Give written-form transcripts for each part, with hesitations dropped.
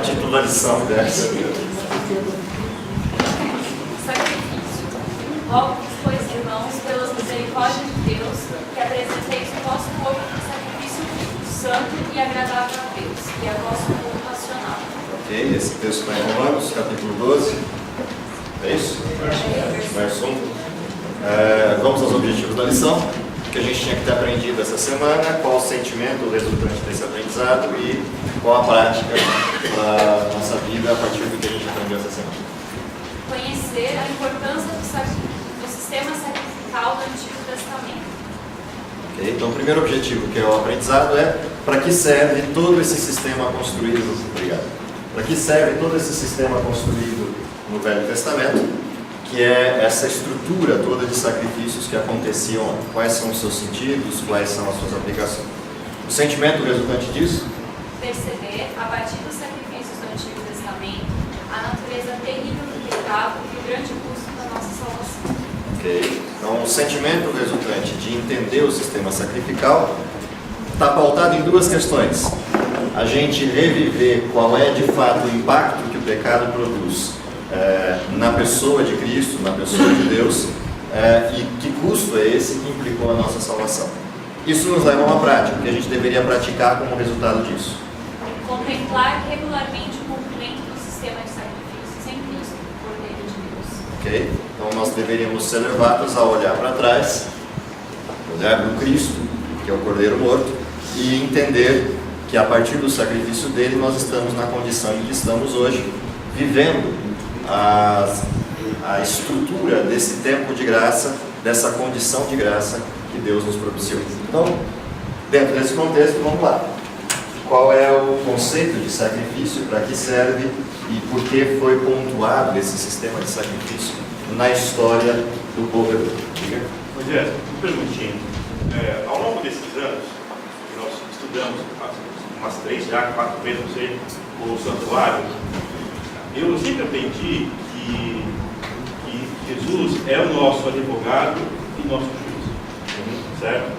o título da lição, Sacrifício. Logo, pois, irmãos, pelas misericórdias de Deus, que apresenteis o vosso corpo como sacrifício vivo, santo e agradável a Deus, que é o vosso culto racional. Ok, esse texto está em Romanos, capítulo 12. É isso? Verso 1. Vamos aos objetivos da lição, que a gente tinha que ter aprendido essa semana, qual o sentimento resultante desse aprendizado e qual a prática da nossa vida a partir do que a gente aprendeu essa semana. Conhecer a importância do sistema sacrificial do Antigo Testamento. Okay? Então, o primeiro objetivo, que é o aprendizado, é para que serve todo esse sistema construído. Obrigado. Para que serve todo esse sistema construído no Velho Testamento, que é essa estrutura toda de sacrifícios que aconteciam lá. Quais são os seus sentidos, quais são as suas aplicações. O sentimento resultante disso? Perceber, a partir dos sacrifícios do Antigo Testamento, a natureza terrível do pecado e o grande custo da nossa salvação. Ok. Então, o sentimento resultante de entender o sistema sacrificial está pautado em duas questões. A gente reviver qual é de fato o impacto que o pecado produz na pessoa de Cristo, na pessoa de Deus, e que custo é esse que implicou a nossa salvação. Isso nos leva a uma prática, que a gente deveria praticar como resultado disso. Contemplar regularmente o cumprimento do sistema de sacrifícios em Cristo, Cordeiro de Deus. Ok? Então nós deveríamos ser levados a olhar para trás, olhar para o Cristo, que é o Cordeiro morto, e entender que a partir do sacrifício dele nós estamos na condição em que estamos hoje, vivendo a estrutura desse tempo de graça, dessa condição de graça que Deus nos propiciou. Então, dentro desse contexto, vamos lá. Qual é o conceito de sacrifício, para que serve e por que foi pontuado esse sistema de sacrifício na história do povo hebreu? Diga. Moisés, uma perguntinha. Ao longo desses anos, nós estudamos umas 3, 4 vezes, não sei, o santuário. Eu sempre aprendi que Jesus é o nosso advogado e nosso juiz, certo?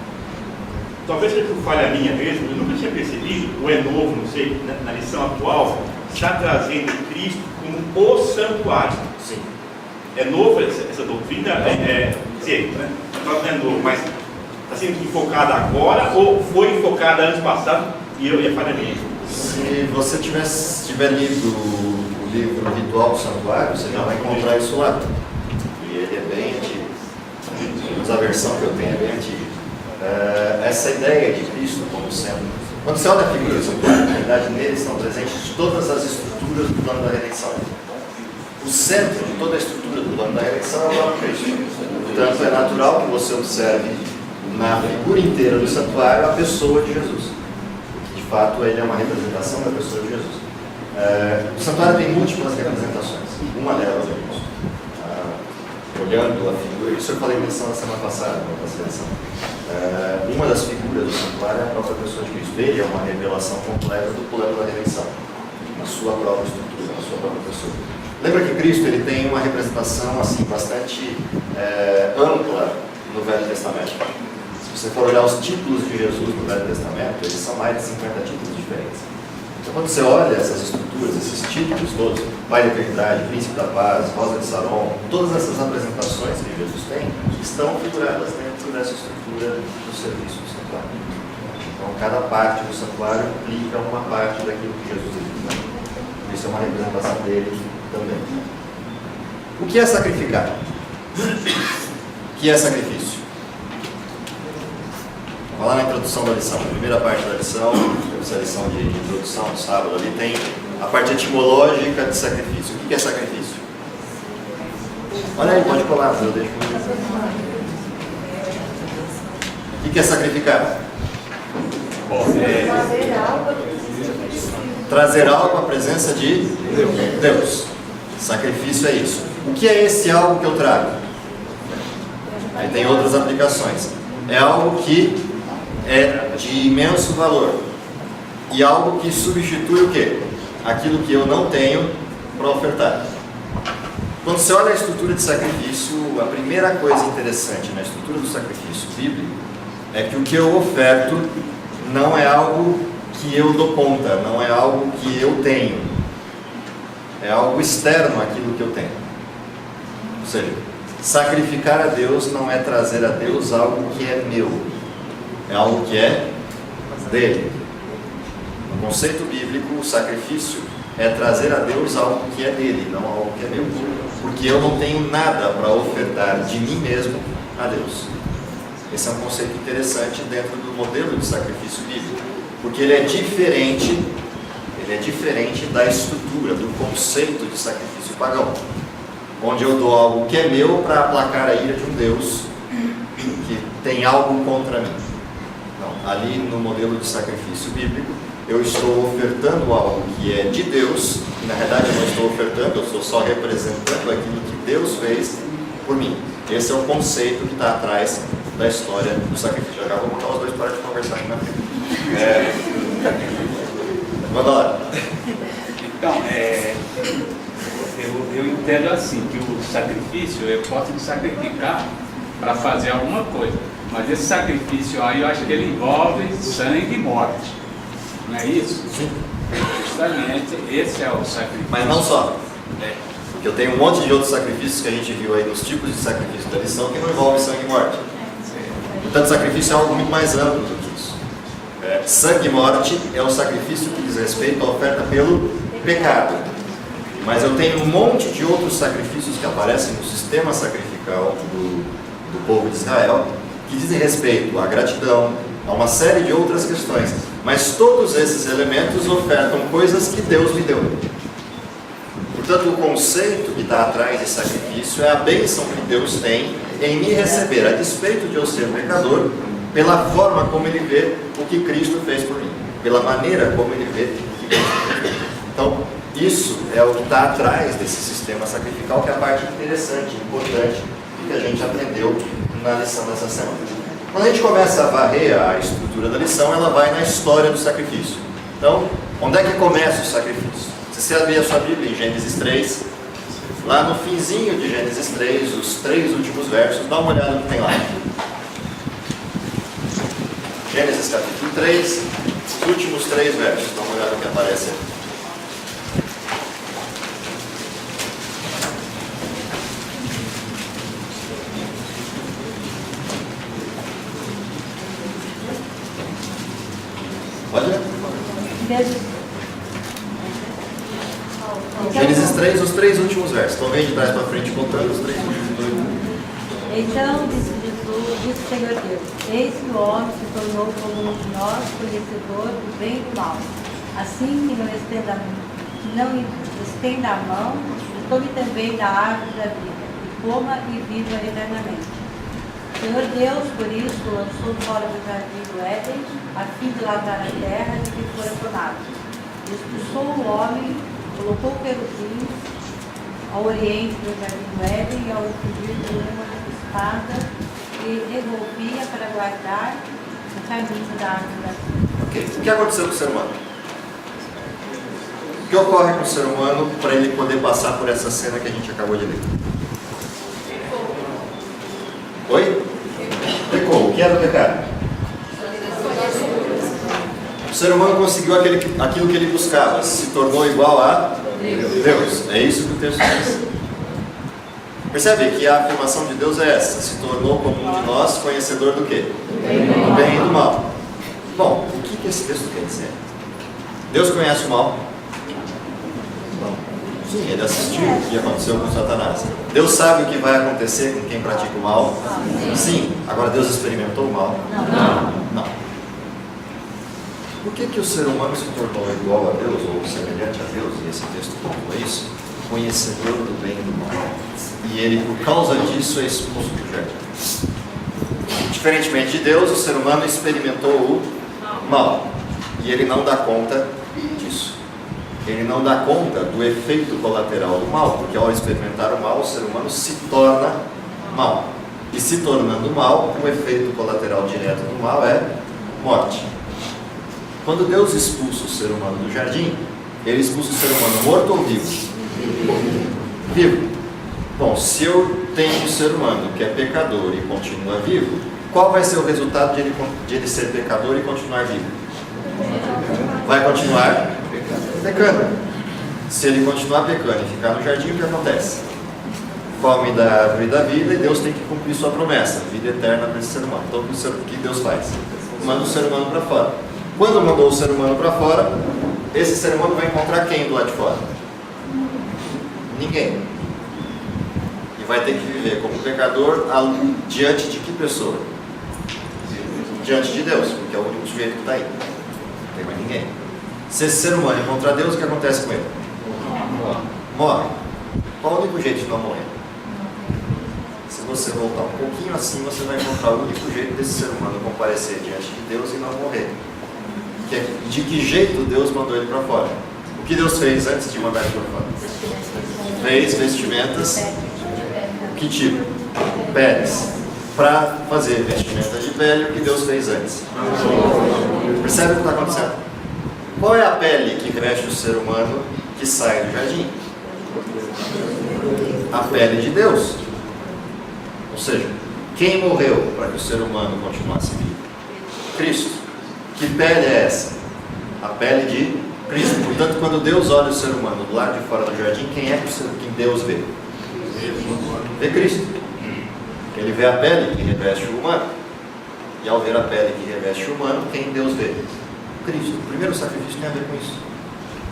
Talvez seja por falha minha mesmo, eu nunca tinha percebido, ou é novo, não sei, na lição atual, está trazendo Cristo como o santuário. Sim. É novo essa doutrina? Dizer, né? Não é novo, mas está sendo enfocada agora ou foi enfocada antes passado e é falha minha? Se você tiver lido o livro Ritual do Santuário, você já vai encontrar isso lá. E ele é bem antigo. Mas a versão que eu tenho é bem antiga. Essa ideia de Cristo como sendo... Quando você olha a figura do santuário, na verdade, nele estão presentes todas as estruturas do plano da redenção. O centro de toda a estrutura do plano da redenção é o próprio Cristo. Portanto, é natural que você observe na figura inteira do santuário a pessoa de Jesus. De fato, ele é uma representação da pessoa de Jesus. O santuário tem múltiplas representações. Uma delas é isso. Olhando a figura, isso eu falei na lição da semana passada, na nossa lição. Uma das figuras do santuário é a própria pessoa de Cristo. Ele é uma revelação completa do plano da redenção, na sua própria estrutura, na sua própria pessoa. Lembra que Cristo ele tem uma representação assim, bastante ampla no Velho Testamento. Se você for olhar os títulos de Jesus no Velho Testamento, eles são mais de 50 títulos diferentes. Então, quando você olha essas estruturas, esses títulos todos, Pai da Eternidade, Príncipe da Paz, Rosa de Saron, todas essas apresentações que Jesus tem, estão figuradas dentro dessa estrutura do serviço do santuário. Então, cada parte do santuário implica uma parte daquilo que Jesus diz. Isso é uma representação dele também. O que é sacrificar? O que é sacrifício? Vou lá na introdução da lição, na primeira parte da lição, essa lição de introdução do sábado ali, tem a parte etimológica de sacrifício. O que é sacrifício? Olha aí, pode colar, eu deixo comigo. O que é sacrificar? Trazer algo à presença de Deus. Sacrifício é isso. O que é esse algo que eu trago? Aí tem outras aplicações. É algo que é de imenso valor. E algo que substitui o quê? Aquilo que eu não tenho para ofertar. Quando você olha a estrutura de sacrifício, a primeira coisa interessante na estrutura do sacrifício bíblico é que o que eu oferto não é algo que eu dou conta, não é algo que eu tenho, é algo externo àquilo que eu tenho. Ou seja, sacrificar a Deus não é trazer a Deus algo que é meu, é algo que é dele. No conceito bíblico, o sacrifício é trazer a Deus algo que é dele, não algo que é meu. Porque eu não tenho nada para ofertar de mim mesmo a Deus. Esse é um conceito interessante dentro do modelo de sacrifício bíblico, porque ele é diferente da estrutura, do conceito de sacrifício pagão, onde eu dou algo que é meu para aplacar a ira de um Deus que tem algo contra mim. Não, ali no modelo de sacrifício bíblico, eu estou ofertando algo que é de Deus, e na verdade eu não estou ofertando, eu estou só representando aquilo que Deus fez por mim. Esse é o conceito que está atrás da história do sacrifício. Eu já vou botar os dois para de conversar aqui na frente. Manda lá. Então, eu entendo assim, que o sacrifício, eu posso me sacrificar para fazer alguma coisa, mas esse sacrifício aí eu acho que ele envolve sangue e morte, não é isso? Sim. Justamente esse é o sacrifício. Mas não só. Porque eu tenho um monte de outros sacrifícios que a gente viu aí nos tipos de sacrifício da lição que não envolve sangue e morte. Portanto, sacrifício é algo muito mais amplo do que isso. Sangue e morte é um sacrifício que diz respeito à oferta pelo pecado. Mas eu tenho um monte de outros sacrifícios que aparecem no sistema sacrificial do povo de Israel, que dizem respeito à gratidão, a uma série de outras questões. Mas todos esses elementos ofertam coisas que Deus me deu. Portanto, o conceito que está atrás de sacrifício é a bênção que Deus tem em me receber, a despeito de eu ser pecador, pela forma como Ele vê o que Cristo fez por mim, pela maneira como Ele vê o que Cristo fez por mim. Então, isso é o que está atrás desse sistema sacrificial, que é a parte interessante, importante, que a gente aprendeu na lição dessa semana. Quando a gente começa a varrer a estrutura da lição, ela vai na história do sacrifício. Então, onde é que começa o sacrifício? Se você abrir a sua Bíblia em Gênesis 3, lá no finzinho de Gênesis 3, os 3 últimos versos, dá uma olhada no que tem lá. Gênesis capítulo 3, os últimos 3 versos, dá uma olhada no que aparece aqui. Olha. Gênesis 3, os 3 últimos versos. Então vem de trás para frente contando os 3 últimos. Então disse o Senhor Deus: eis que o homem se tornou como um de nós, conhecedor do bem e do mal. Assim que não estenda a mão, e tome também da árvore da vida, e coma e viva eternamente. O Senhor Deus, por isso, lançou fora do jardim do Éden, a fim de lavrar a terra de que fora tomado. Expulsou o homem, colocou querubins ao oriente do jardim do Éden e ao interior de uma espada e revolvia para guardar o caminho da árvore da vida. Ok. O que aconteceu com o ser humano? O que ocorre com o ser humano para ele poder passar por essa cena que a gente acabou de ler? Oi? Pecou. O que era o pecado? O ser humano conseguiu aquilo que ele buscava, se tornou igual a Deus. É isso que o texto diz. Percebe que a afirmação de Deus é essa: se tornou como um de nós, conhecedor do quê? Do bem e do mal. Bom, o que esse texto quer dizer? Deus conhece o mal? Sim, ele assistiu o que aconteceu com Satanás. Deus sabe o que vai acontecer com quem pratica o mal? Sim. Agora Deus experimentou o mal? Não. Por que o ser humano se tornou igual a Deus, ou semelhante a Deus, e esse texto pontua isso? Conhecedor do bem e do mal. E ele, por causa disso, é expulso do jardim. Diferentemente de Deus, o ser humano experimentou o mal. E ele não dá conta disso. Ele não dá conta do efeito colateral do mal, porque ao experimentar o mal, o ser humano se torna mal. E se tornando mal, o efeito colateral direto do mal é morte. Quando Deus expulsa o ser humano do jardim, Ele expulsa o ser humano morto ou vivo? Vivo. Bom, se eu tenho um ser humano que é pecador e continua vivo, qual vai ser o resultado de ele ser pecador e continuar vivo? Vai continuar pecando. Se ele continuar pecando e ficar no jardim, o que acontece? Come da árvore da vida e Deus tem que cumprir sua promessa, vida eterna para esse ser humano. Então, o que Deus faz? Manda o ser humano para fora. Quando mandou o ser humano para fora, esse ser humano vai encontrar quem do lado de fora? Ninguém. E vai ter que viver como pecador diante de que pessoa? Diante de Deus, porque é o único sujeito que está aí. Não tem mais ninguém. Se esse ser humano encontrar Deus, o que acontece com ele? Morre. Qual o único jeito de não morrer? Se você voltar um pouquinho assim, você vai encontrar o único jeito desse ser humano comparecer diante de Deus e não morrer. De que jeito Deus mandou ele para fora? O que Deus fez antes de mandar ele para fora? Fez vestimentas. Que tipo? Peles. Para fazer vestimenta de pele, o que Deus fez antes? Percebe o que está acontecendo? Qual é a pele que reveste o ser humano que sai do jardim? A pele de Deus. Ou seja, quem morreu para que o ser humano continuasse vivo? Cristo. Que pele é essa? A pele de Cristo. Portanto, quando Deus olha o ser humano do lado de fora do jardim, quem é que Deus vê? Vê Cristo. Ele vê a pele que reveste o humano. E ao ver a pele que reveste o humano, quem Deus vê? Cristo. O primeiro sacrifício tem a ver com isso.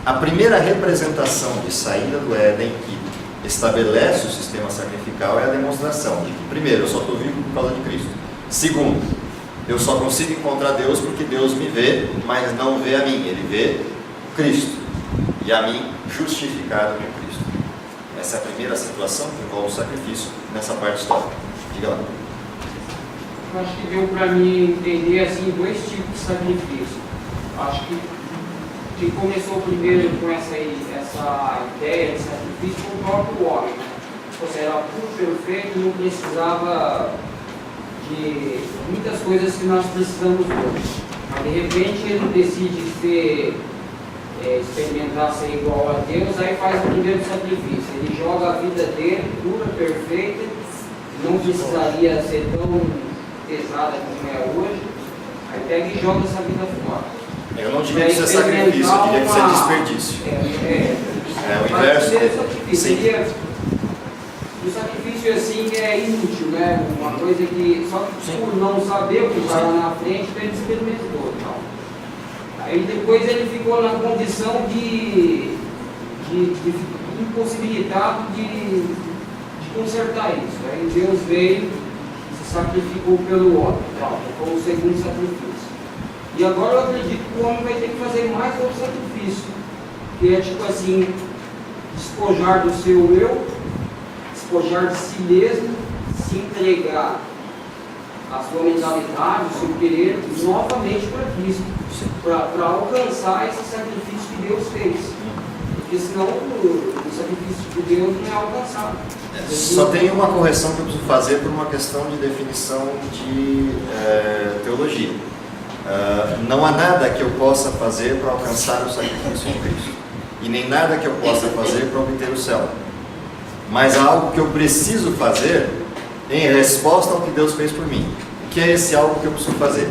A primeira representação de saída do Éden que estabelece o sistema sacrificial é a demonstração de que, primeiro, eu só estou vivo por causa de Cristo. Segundo, eu só consigo encontrar Deus porque Deus me vê, mas não vê a mim. Ele vê Cristo. E a mim justificado por Cristo. Essa é a primeira situação que envolve o sacrifício nessa parte histórica. Diga lá. Eu acho que deu para mim entender assim, dois tipos de sacrifício. Acho que começou primeiro com essa ideia de sacrifício com o próprio homem. Ou seja, era tudo perfeito, não precisava de muitas coisas que nós precisamos hoje. Mas de repente ele decide experimentar ser igual a Deus, aí faz o primeiro sacrifício. Ele joga a vida dele, pura, perfeita, não precisaria ser tão pesada como é hoje, aí pega e joga essa vida fora. Eu não diria que isso é sacrifício, eu diria que isso é desperdício. É o inverso. O sacrifício assim é inútil, né? Uma coisa que só por não saber o que está lá na frente, ele experimentou. Então. Aí depois ele ficou na condição de impossibilitado de consertar isso. Aí Deus veio e se sacrificou pelo homem. Então, foi o segundo sacrifício. E agora eu acredito que o homem vai ter que fazer mais outro sacrifício, que é tipo assim, despojar do seu eu, despojar de si mesmo, se entregar a sua mentalidade, o seu querer novamente para Cristo, para alcançar esse sacrifício que Deus fez. Porque senão o sacrifício de Deus não é alcançado. Só tem uma correção que eu preciso fazer por uma questão de definição de teologia. Não há nada que eu possa fazer para alcançar o sacrifício de Cristo, e nem nada que eu possa fazer para obter o céu, mas há algo que eu preciso fazer em resposta ao que Deus fez por mim. O que é esse algo que eu preciso fazer?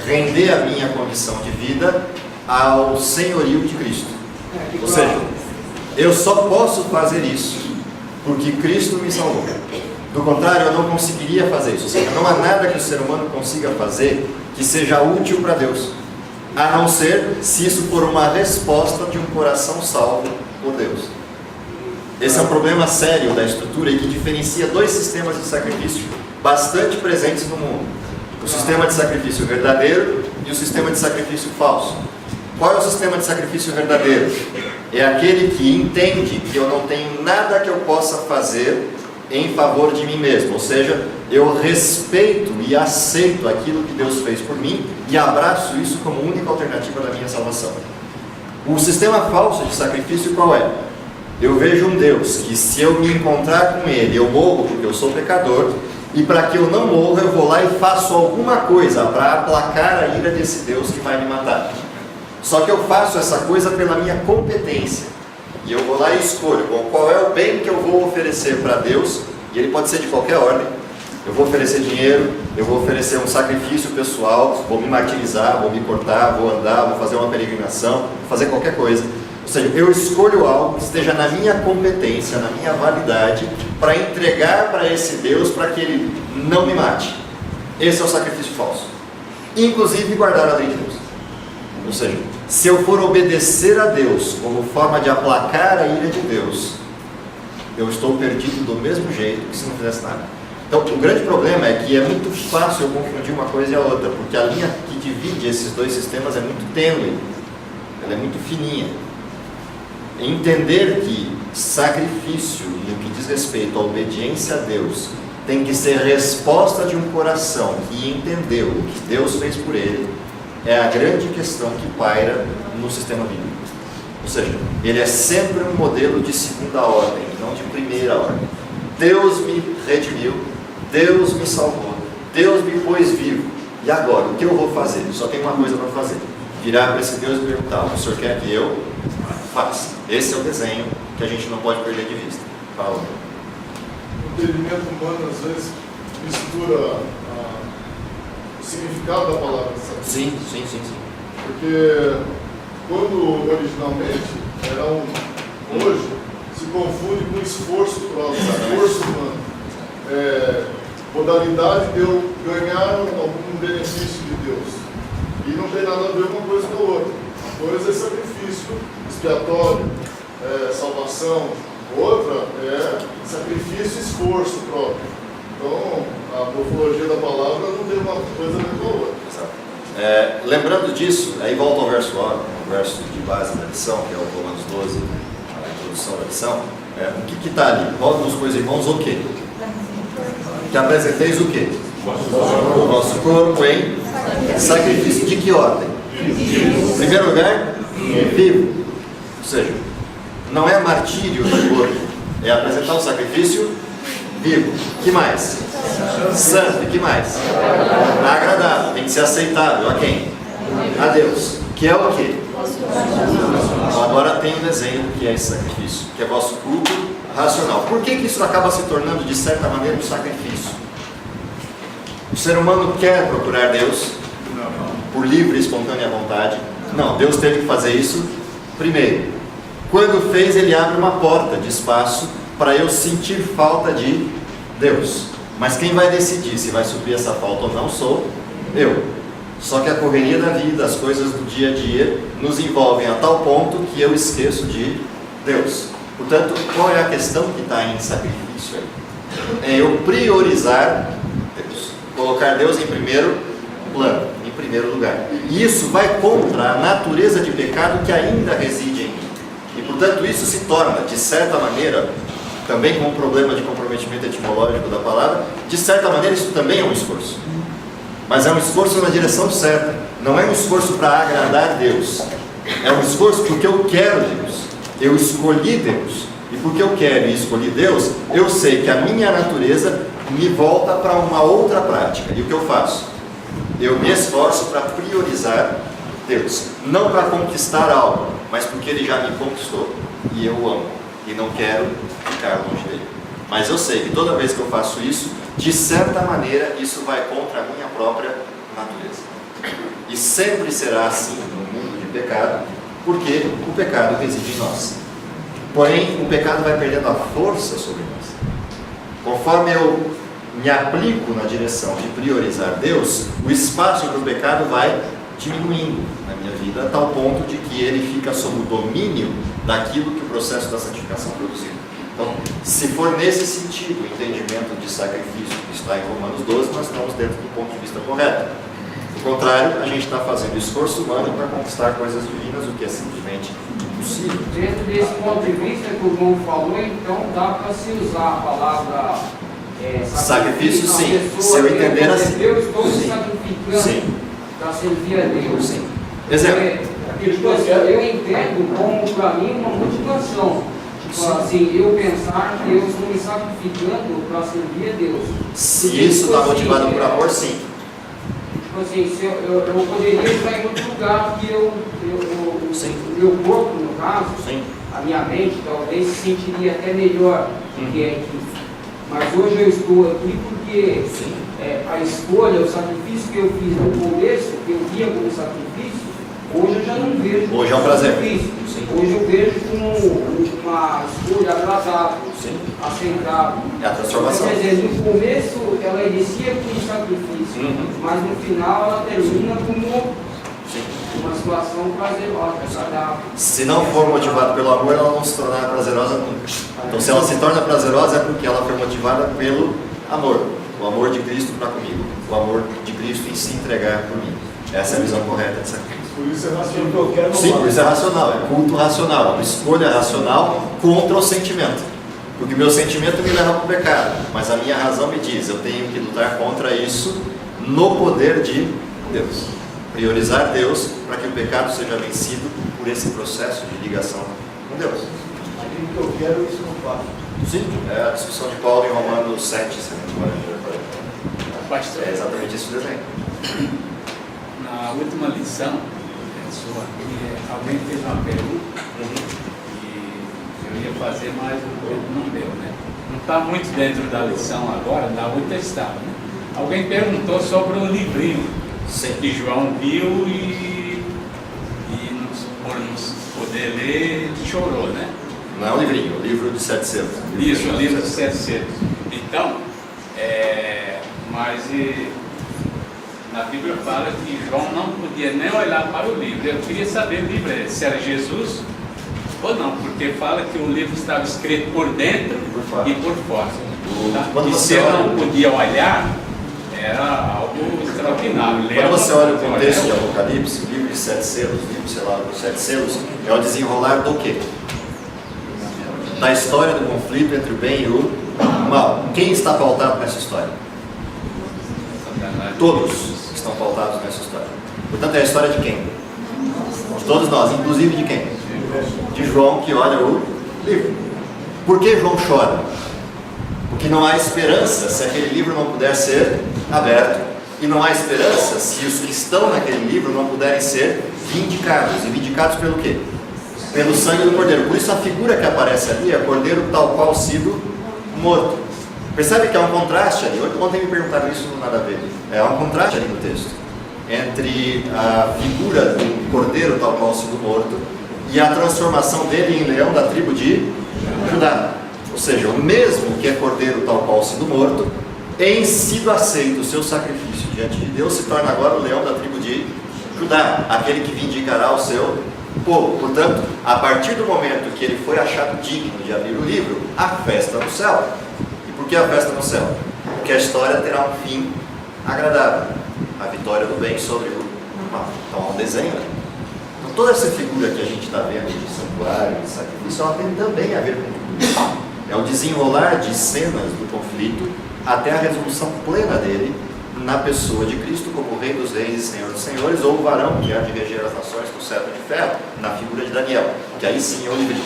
Render a minha condição de vida ao senhorio de Cristo. Ou seja, eu só posso fazer isso porque Cristo me salvou. Do contrário, eu não conseguiria fazer isso. Ou seja, não há nada que o ser humano consiga fazer que seja útil para Deus, a não ser se isso for uma resposta de um coração salvo por Deus. Esse é um problema sério da estrutura e que diferencia dois sistemas de sacrifício bastante presentes no mundo: o sistema de sacrifício verdadeiro e o sistema de sacrifício falso. Qual é o sistema de sacrifício verdadeiro? É aquele que entende que eu não tenho nada que eu possa fazer em favor de mim mesmo, ou seja, eu respeito e aceito aquilo que Deus fez por mim e abraço isso como única alternativa da minha salvação. O sistema falso de sacrifício qual é? Eu vejo um Deus que, se eu me encontrar com Ele, eu morro porque eu sou pecador, e para que eu não morra, eu vou lá e faço alguma coisa para aplacar a ira desse Deus que vai me matar. Só que eu faço essa coisa pela minha competência. E eu vou lá e escolho qual é o bem que eu vou oferecer para Deus, e ele pode ser de qualquer ordem. Eu vou oferecer dinheiro, eu vou oferecer um sacrifício pessoal, vou me martirizar, vou me cortar, vou andar, vou fazer uma peregrinação, vou fazer qualquer coisa. Ou seja, eu escolho algo que esteja na minha competência, na minha validade, para entregar para esse Deus, para que Ele não me mate. Esse é o sacrifício falso. Inclusive guardar a lei de Deus. Ou seja, se eu for obedecer a Deus como forma de aplacar a ira de Deus, eu estou perdido do mesmo jeito que se não fizesse nada. Então, o grande problema é que é muito fácil eu confundir uma coisa e a outra, porque a linha que divide esses dois sistemas é muito tênue, ela é muito fininha. Entender que sacrifício, no que diz respeito à obediência a Deus, tem que ser resposta de um coração que entendeu o que Deus fez por ele, é a grande questão que paira no sistema bíblico. Ou seja, ele é sempre um modelo de segunda ordem, não de primeira ordem. Deus me redimiu, Deus me salvou, Deus me pôs vivo. E agora, o que eu vou fazer? Só tem uma coisa para fazer: virar para esse Deus e perguntar: o Senhor quer que eu faça? Esse é o desenho que a gente não pode perder de vista. Fala. O entendimento humano às vezes mistura o significado da palavra sacrifício. Sim. Porque quando originalmente era hoje se confunde com esforço próprio, esforço humano. Modalidade de eu ganhar algum benefício de Deus. E não tem nada a ver uma coisa com a outra. Uma coisa é sacrifício expiatório, salvação. Outra é sacrifício e esforço próprio. Então, a morfologia da palavra não tem uma coisa a ver com a outra. Lembrando disso, aí volta ao verso 9, o verso de base da lição, que é o Romanos 12, a introdução da lição. O que está ali? Vós, meus irmãos, o quê? Que apresenteis o quê? O nosso corpo em sacrifício. De que ordem? Em primeiro lugar, vivo. Ou seja, não é martírio do corpo, é apresentar um sacrifício vivo. Que mais? Santo. E que mais? Agradável. Tem que ser aceitável. A quem? A Deus. Que é o quê? Então, agora tem um desenho do que é esse sacrifício, que é vosso culto racional. Por que isso acaba se tornando, de certa maneira, um sacrifício? O ser humano quer procurar Deus por livre e espontânea vontade? Não, Deus teve que fazer isso primeiro. Quando fez, Ele abre uma porta de espaço para eu sentir falta de Deus. Mas quem vai decidir se vai suprir essa falta ou não sou eu. Só que a correria da vida, as coisas do dia a dia, nos envolvem a tal ponto que eu esqueço de Deus. Portanto, qual é a questão que está em sacrifício aí? É eu priorizar Deus. Colocar Deus em primeiro plano, em primeiro lugar. E isso vai contra a natureza de pecado que ainda reside em mim. E, portanto, isso se torna, de certa maneira, também com um problema de comprometimento etimológico da palavra, de certa maneira isso também é um esforço. Mas é um esforço na direção certa. Não é um esforço para agradar Deus. É um esforço porque eu quero Deus. Eu escolhi Deus. E porque eu quero e escolhi Deus, eu sei que a minha natureza me volta para uma outra prática. E o que eu faço? Eu me esforço para priorizar Deus. Não para conquistar algo, mas porque Ele já me conquistou. E eu o amo. E não quero ficar longe dele. Mas eu sei que toda vez que eu faço isso, de certa maneira, isso vai contra a minha própria natureza. E sempre será assim no mundo de pecado, porque o pecado reside em nós. Porém, o pecado vai perdendo a força sobre nós. Conforme eu me aplico na direção de priorizar Deus, o espaço para o pecado vai diminuindo na minha vida, a tal ponto de que ele fica sob o domínio daquilo que o processo da santificação produziu. Então, se for nesse sentido o entendimento de sacrifício que está em Romanos 12, nós estamos dentro do ponto de vista correto. Do contrário, a gente está fazendo esforço humano para conquistar coisas divinas, o que é simplesmente impossível. Dentro desse ponto de vista que o irmão falou, então dá para se usar a palavra sacrifício, sim. Se eu entender assim. Eu estou me sacrificando para servir a Deus. Sim. Exemplo. Eu entendo como, para mim, uma motivação. Tipo assim, eu pensar que eu estou me sacrificando para servir a Deus. Se Porque, isso está assim, motivado por amor, sim. Tipo assim, se eu poderia estar em outro lugar que o meu corpo, no caso, Sim. a minha mente talvez se sentiria até melhor do que aqui. Mas hoje eu estou aqui porque a escolha, o sacrifício que eu fiz no começo, que eu via como sacrifício, Hoje eu já não vejo. Hoje é um prazer. sacrifício. Sim. Hoje eu vejo como uma escolha agradável, Sim. aceitável. É a transformação. Quer dizer, no começo ela inicia com um sacrifício, Uhum. mas no final ela termina como Sim. uma situação prazerosa, agradável. Se não for motivado pelo amor, ela não se tornará prazerosa nunca. Então, se ela se torna prazerosa, é porque ela foi motivada pelo amor. O amor de Cristo para comigo. O amor de Cristo em se entregar por mim. Essa é a visão correta de sacrifício. Por isso é racional. Sim, por isso é racional. É culto racional. É uma escolha racional contra o sentimento. Porque o meu sentimento me leva para o pecado. Mas a minha razão me diz, eu tenho que lutar contra isso no poder de Deus. Priorizar Deus para que o pecado seja vencido por esse processo de ligação com Deus. Aquilo que eu quero, isso não faço. Sim, é a discussão de Paulo em Romanos 7, se não me engano. Pastor, É exatamente esse o desenho. na última lição, sua, alguém fez uma pergunta e eu ia fazer, mas o tempo não deu, né? Não está muito dentro da lição agora, na outra estava, né? Alguém perguntou sobre o livrinho Sim. que João viu e por não poder ler, chorou, né? Não é um livrinho, é um livro de 700. Isso, o livro de 700. Então, na Bíblia fala que João não podia nem olhar para o livro. Eu queria saber o livro se era Jesus ou não, porque fala que o livro estava escrito por dentro e por fora. Tá? Quando E você se ele olha- não podia olhar, era algo extraordinário. Quando você olha o contexto de Apocalipse, o livro de 7 selos, o livro, sei lá, dos 7 selos, é o desenrolar do quê? Da história do conflito entre o bem e o mal. Quem está pautado nessa história? Todos estão pautados nessa história. Portanto, é a história de quem? De todos nós, inclusive de quem? De João, que olha o livro. Por que João chora? Porque não há esperança se aquele livro não puder ser aberto. E não há esperança se os que estão naquele livro não puderem ser vindicados. E vindicados pelo quê? Pelo sangue do Cordeiro. Por isso a figura que aparece ali é Cordeiro tal qual sido morto. Percebe que há um contraste ali. Ontem me perguntaram isso, não nada a ver. Há um contraste ali no texto entre a figura do Cordeiro tal qual sido morto e a transformação dele em leão da tribo de Judá. Ou seja, o mesmo que é Cordeiro tal qual sido morto, em sido aceito o seu sacrifício diante de Deus, se torna agora o leão da tribo de Judá, aquele que vindicará o seu povo. Portanto, a partir do momento que ele foi achado digno de abrir o livro, há festa no céu. E por que a festa no céu? Porque a história terá um fim agradável, a vitória do bem sobre o mal. Então há um desenho, né? Então toda essa figura que a gente está vendo de santuário, de sacrifício, ela tem também a ver com tudo isso. É o desenrolar de cenas do conflito até a resolução plena dele na pessoa de Cristo como Rei dos Reis e Senhor dos Senhores, ou o varão que há de reger as nações com cetro de ferro, na figura de Daniel, que aí sim é o livrinho.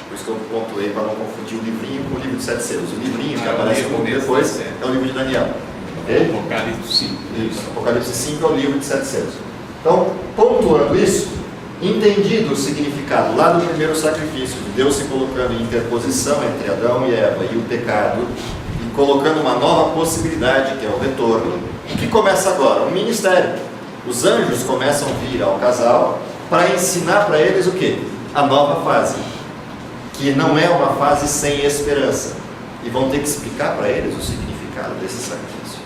Por isso que eu pontuei para não confundir o livrinho com o livro de 7 selos. O livrinho que aparece um pouco depois é o livro de Daniel. Okay? Apocalipse 5. Isso, Apocalipse 5 é o livro de 7 selos. Então, pontuando isso, entendido o significado lá do primeiro sacrifício, de Deus se colocando em interposição entre Adão e Eva e o pecado, e colocando uma nova possibilidade, que é o retorno, o que começa agora? Um ministério. Os anjos começam a vir ao casal para ensinar para eles o quê? A nova fase, que não é uma fase sem esperança, e vão ter que explicar para eles o significado desse sacrifício.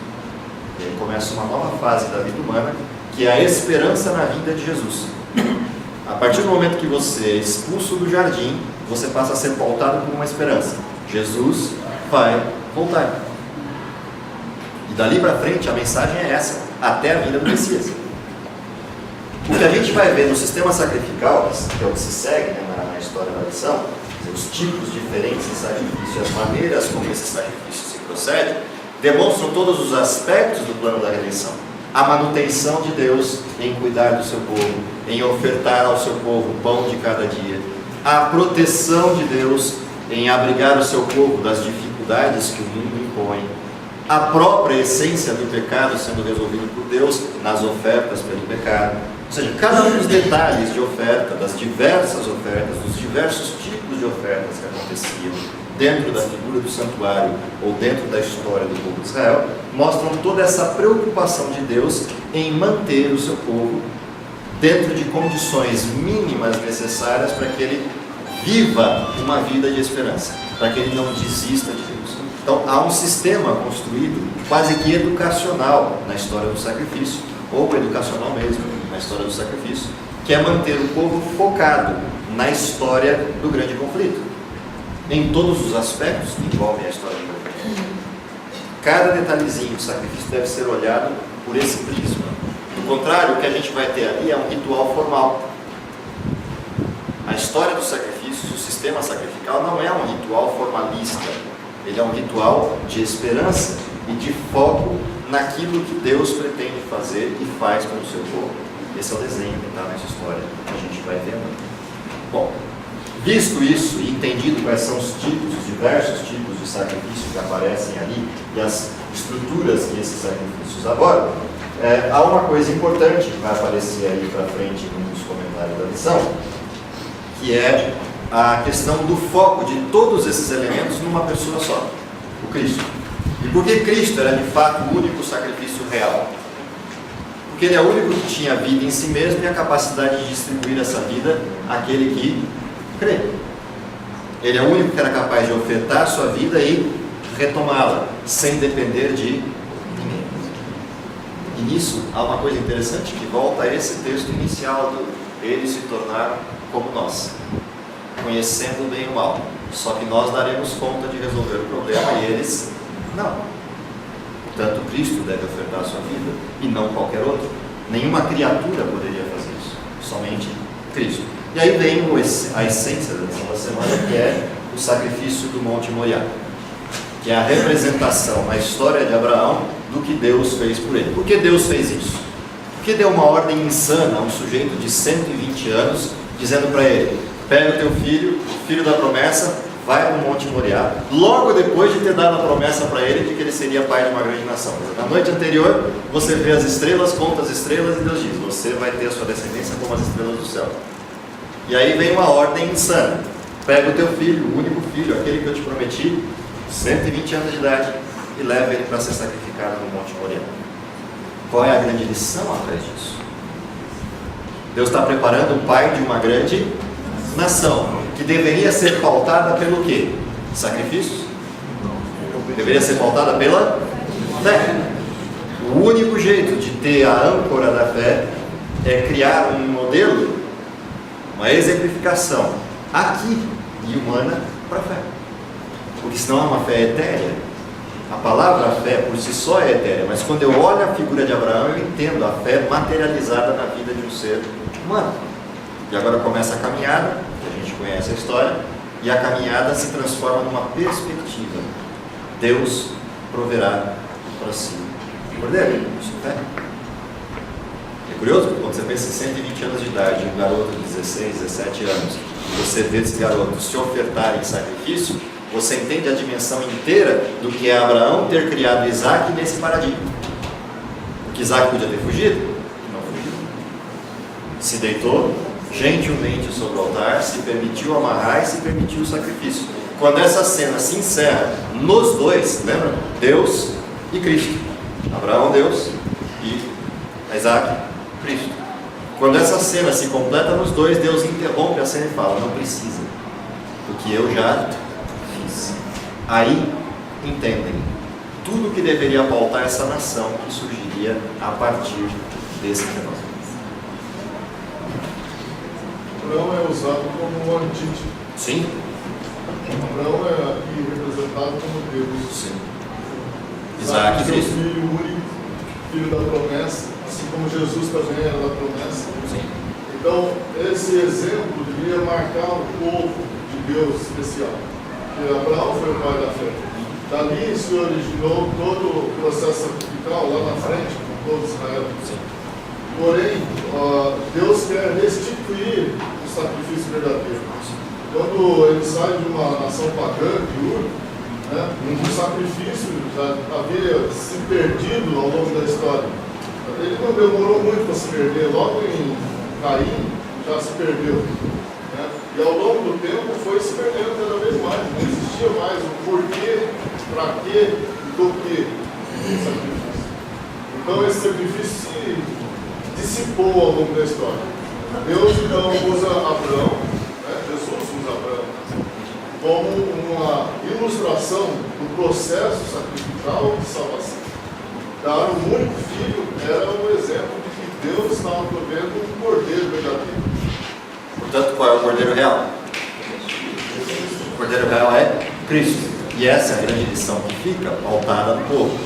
E aí começa uma nova fase da vida humana, que é a esperança na vinda de Jesus. A partir do momento que você é expulso do jardim, você passa a ser pautado por uma esperança. Jesus vai voltar. E dali para frente a mensagem é essa, até a vinda do Messias. O que a gente vai ver no sistema sacrificial, que é o que se segue, né, na história da lição, os tipos diferentes de sacrifício, as maneiras como esse sacrifício se procede, demonstram todos os aspectos do plano da redenção. A manutenção de Deus em cuidar do seu povo, em ofertar ao seu povo o pão de cada dia. A proteção de Deus em abrigar o seu povo das dificuldades que o mundo impõe. A própria essência do pecado sendo resolvido por Deus nas ofertas pelo pecado. Ou seja, cada um dos detalhes de oferta, das diversas ofertas, dos diversos tipos de ofertas que aconteciam dentro da figura do santuário ou dentro da história do povo de Israel, mostram toda essa preocupação de Deus em manter o seu povo dentro de condições mínimas necessárias para que ele viva uma vida de esperança, para que ele não desista de Deus. Então há um sistema construído quase que educacional na história do sacrifício, ou educacional mesmo na história do sacrifício, que é manter o povo focado na história do grande conflito, em todos os aspectos que envolvem a história do conflito. Cada detalhezinho do sacrifício deve ser olhado por esse prisma. Do contrário, o que a gente vai ter ali é um ritual formal. A história dos sacrifícios, o sistema sacrificial, não é um ritual formalista. Ele é um ritual de esperança e de foco naquilo que Deus pretende fazer e faz pelo seu povo. Esse é o desenho que está nessa história que a gente vai ver. Bom, visto isso e entendido quais são os tipos, os diversos tipos de sacrifício que aparecem ali e as estruturas que esses sacrifícios abordam, há uma coisa importante que vai aparecer aí para frente nos comentários da lição, que é a questão do foco de todos esses elementos numa pessoa só, o Cristo. E por que Cristo era de fato o único sacrifício real? Porque ele é o único que tinha vida em si mesmo e a capacidade de distribuir essa vida àquele que crê. Ele é o único que era capaz de ofertar sua vida e retomá-la, sem depender de ninguém. E nisso há uma coisa interessante que volta a esse texto inicial do eles se tornaram como nós, conhecendo o bem e o mal. Só que nós daremos conta de resolver o problema e eles não. Portanto, Cristo deve ofertar a sua vida e não qualquer outro. Nenhuma criatura poderia fazer isso, somente Cristo. E aí vem a essência da lição da semana, que é o sacrifício do Monte Moriá, que é a representação na história de Abraão do que Deus fez por ele. Por que Deus fez isso? Porque deu uma ordem insana a um sujeito de 120 anos, dizendo para ele: pega o teu filho, o filho da promessa, vai para o Monte Moriá, logo depois de ter dado a promessa para ele de que ele seria pai de uma grande nação. Na noite anterior, você vê as estrelas, conta as estrelas, e Deus diz: você vai ter a sua descendência como as estrelas do céu. E aí vem uma ordem insana: pega o teu filho, o único filho, aquele que eu te prometi, 120 anos de idade, e leva ele para ser sacrificado no Monte Moriá. Qual é a grande lição atrás disso? Deus está preparando o pai de uma grande nação, que deveria ser pautada pelo quê? Sacrifícios? Deveria ser pautada pela fé. O único jeito de ter a âncora da fé é criar um modelo, uma exemplificação aqui e humana para a fé. Porque senão é uma fé etérea. A palavra fé por si só é etérea, mas quando eu olho a figura de Abraão, eu entendo a fé materializada na vida de um ser humano. E agora começa a caminhada, a gente conhece a história, e a caminhada se transforma numa perspectiva. Deus proverá para si o cordeiro. Isso é fé. É curioso, porque quando você pensa em 120 anos de idade, um garoto de 16, 17 anos, e você vê esse garoto se ofertar em sacrifício, você entende a dimensão inteira do que é Abraão ter criado Isaac nesse paradigma. Porque Isaac podia ter fugido? Não fugiu. Se deitou gentilmente sobre o altar, se permitiu amarrar e se permitiu o sacrifício. Quando essa cena se encerra nos dois, lembra? Deus e Cristo. Abraão, Deus, e Isaac, Cristo. Quando essa cena se completa nos dois, Deus interrompe a cena e fala: não precisa, porque eu já fiz. Aí entendem tudo que deveria pautar essa nação que surgiria a partir desse fenômeno. Abraão é usado como um antítese. Sim? Abraão é aqui representado como Deus. Sim. Isaac e seu Cristo. filho único, filho da promessa, assim como Jesus também era da promessa. Sim. Então, esse exemplo devia marcar o povo de Deus especial. Porque Abraão foi o pai da fé. Dali se originou todo o processo sacrificial lá na frente, com todo Israel. Sim. Porém, Deus quer restituir o sacrifício verdadeiro. Quando ele sai de uma nação pagã, de Ur, né, o sacrifício já havia se perdido ao longo da história. Ele não demorou muito para se perder, logo em Caim já se perdeu. Né? E ao longo do tempo foi se perdendo cada vez mais, não existia mais o porquê, para quê, do que sacrifício. Então esse sacrifício dissipou ao longo da história. Deus então usa Abraão, né? Jesus usa Abraão como uma ilustração do processo sacrificial de salvação. Dar um único filho era um exemplo de que Deus estava provendo um cordeiro verdadeiro. Portanto, qual é o cordeiro real? O cordeiro real é Cristo. E essa é a grande lição que fica pautada no povo.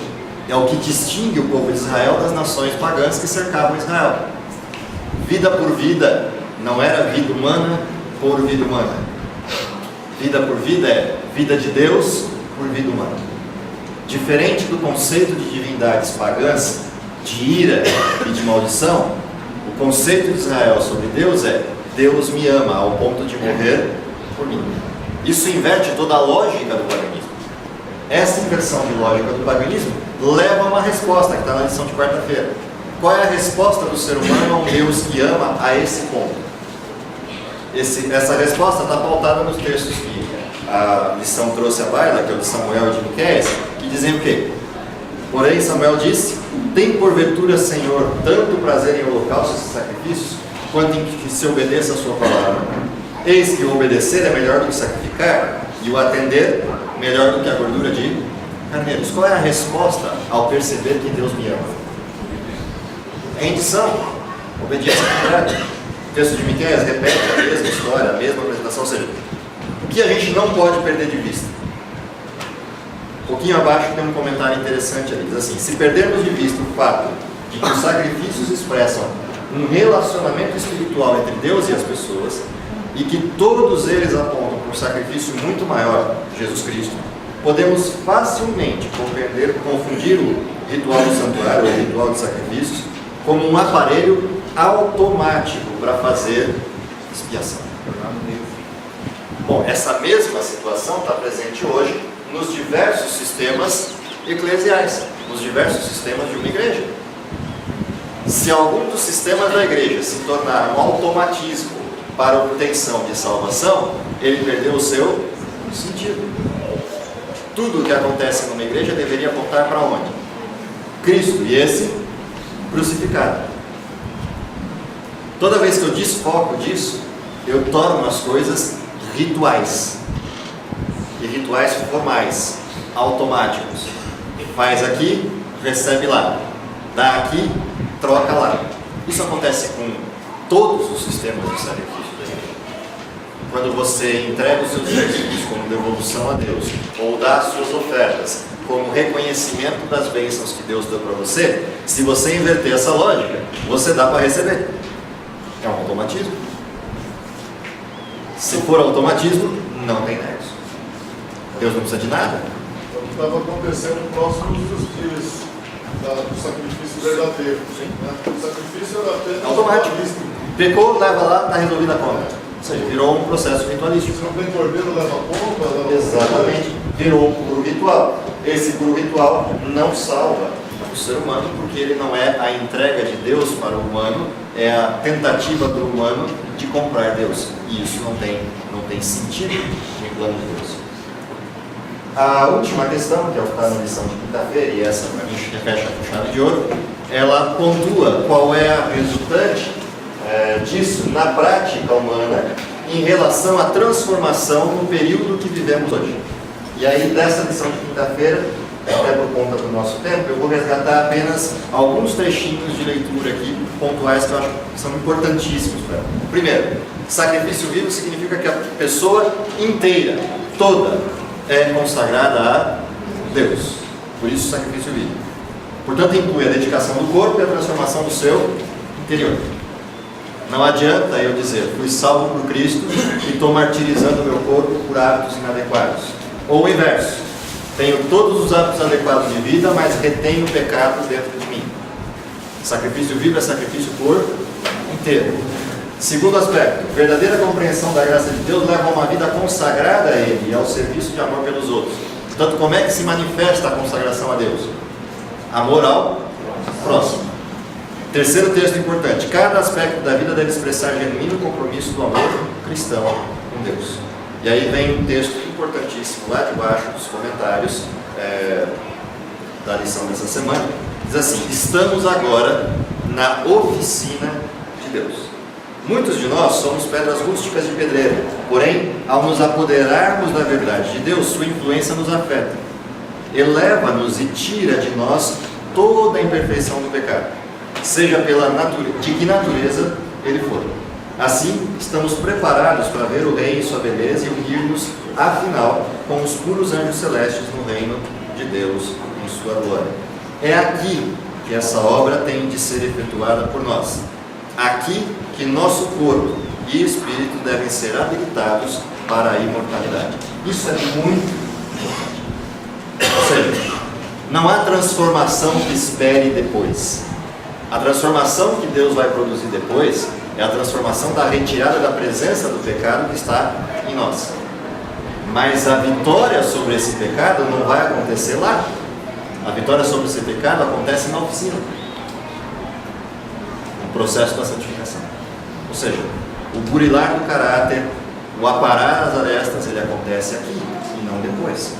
É o que distingue o povo de Israel das nações pagãs que cercavam Israel. Vida por vida não era vida humana por vida humana. Vida por vida é vida de Deus por vida humana. Diferente do conceito de divindades pagãs, de ira e de maldição, o conceito de Israel sobre Deus é: Deus me ama ao ponto de morrer por mim. Isso inverte toda a lógica do paganismo. Essa inversão de lógica do paganismo leva a uma resposta que está na lição de quarta-feira. Qual é a resposta do ser humano a um Deus que ama a esse ponto? Essa resposta está pautada nos textos que a lição trouxe à baila, que é o de Samuel e de Miqueias, que dizem o quê? Porém, Samuel disse: tem porventura, Senhor, tanto prazer em holocaustos e sacrifícios, quanto em que se obedeça a sua palavra. Eis que o obedecer é melhor do que sacrificar, e o atender melhor do que a gordura de carneiros. Qual é a resposta ao perceber que Deus me ama? Rendição, obediência completa. O texto de Miqueias repete a mesma história, a mesma apresentação, ou seja, o que a gente não pode perder de vista. Um pouquinho abaixo tem um comentário interessante ali, diz assim: se perdermos de vista o fato de que os sacrifícios expressam um relacionamento espiritual entre Deus e as pessoas, e que todos eles apontam para um sacrifício muito maior, Jesus Cristo, podemos facilmente confundir o ritual do santuário, ou o ritual de sacrifícios, como um aparelho automático para fazer expiação. Bom, essa mesma situação está presente hoje nos diversos sistemas eclesiais, nos diversos sistemas de uma igreja. Se algum dos sistemas da igreja se tornar um automatismo para a obtenção de salvação, ele perdeu o seu sentido. Tudo o que acontece numa igreja deveria apontar para onde? Cristo, e esse crucificado. Toda vez que eu desfoco disso, eu torno as coisas rituais. E rituais formais, automáticos. Faz aqui, recebe lá. Dá aqui, troca lá. Isso acontece com todos os sistemas de sacrifício da igreja. Quando você entrega os seus dízimos como devolução a Deus, ou dá as suas ofertas como reconhecimento das bênçãos que Deus deu para você, se você inverter essa lógica, você dá para receber. É um automatismo. Se for automatismo, não tem nexo. Deus não precisa de nada. É o que estava acontecendo próximos dos dias do sacrifício verdadeiro. Né? O sacrifício era apenas automático. Pecou, leva lá, está resolvida a conta. Ou seja, virou um processo ritualístico. Se não tem cordeiro, leva a pomba. Exatamente. Virou um puro ritual. Esse puro ritual não salva o ser humano, porque ele não é a entrega de Deus para o humano, é a tentativa do humano de comprar Deus. E isso não tem sentido no plano de Deus. A última questão, que é o que está na lição de quinta-feira, e essa para mim fecha com chave de ouro, ela pontua qual é a resultante disso na prática humana em relação à transformação no período que vivemos hoje. E aí, dessa lição de quinta-feira, até por conta do nosso tempo, eu vou resgatar apenas alguns trechinhos de leitura aqui, pontuais, que eu acho que são importantíssimos para ela. Primeiro, sacrifício vivo significa que a pessoa inteira, toda, é consagrada a Deus. Por isso, sacrifício vivo. Portanto, inclui a dedicação do corpo e a transformação do seu interior. Não adianta eu dizer: fui salvo por Cristo e estou martirizando o meu corpo por hábitos inadequados. Ou o inverso: tenho todos os hábitos adequados de vida, mas retenho o pecado dentro de mim. Sacrifício vivo é sacrifício por inteiro. Segundo aspecto, verdadeira compreensão da graça de Deus leva a uma vida consagrada a Ele e ao serviço de amor pelos outros. Portanto, como é que se manifesta a consagração a Deus? Amor ao próximo. Terceiro texto importante: cada aspecto da vida deve expressar genuíno compromisso do amor cristão com Deus. E aí vem um texto importantíssimo lá de baixo dos comentários da lição dessa semana. Diz assim: estamos agora na oficina de Deus. Muitos de nós somos pedras rústicas de pedreira, porém, ao nos apoderarmos da verdade de Deus, sua influência nos afeta, eleva-nos e tira de nós toda a imperfeição do pecado, seja de que natureza ele for. Assim, estamos preparados para ver o Rei em sua beleza e unir-nos, afinal, com os puros anjos celestes no reino de Deus em sua glória. É aqui que essa obra tem de ser efetuada por nós. Aqui que nosso corpo e espírito devem ser habilitados para a imortalidade. Isso é muito importante. Ou seja, não há transformação que espere depois. A transformação que Deus vai produzir depois é a transformação da retirada da presença do pecado que está em nós. Mas a vitória sobre esse pecado não vai acontecer lá. A vitória sobre esse pecado acontece na oficina, no processo da santificação. Ou seja, o burilar do caráter, o aparar as arestas, ele acontece aqui e não depois.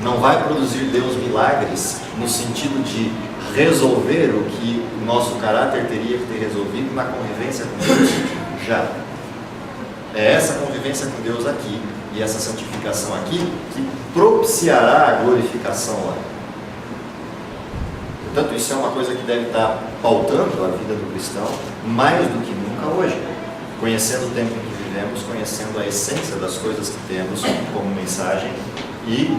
Não vai produzir Deus milagres no sentido de resolver o que o nosso caráter teria que ter resolvido na convivência com Deus já. É essa convivência com Deus aqui e essa santificação aqui que propiciará a glorificação lá. Portanto, isso é uma coisa que deve estar pautando a vida do cristão mais do que nunca hoje, conhecendo o tempo em que vivemos, conhecendo a essência das coisas que temos como mensagem e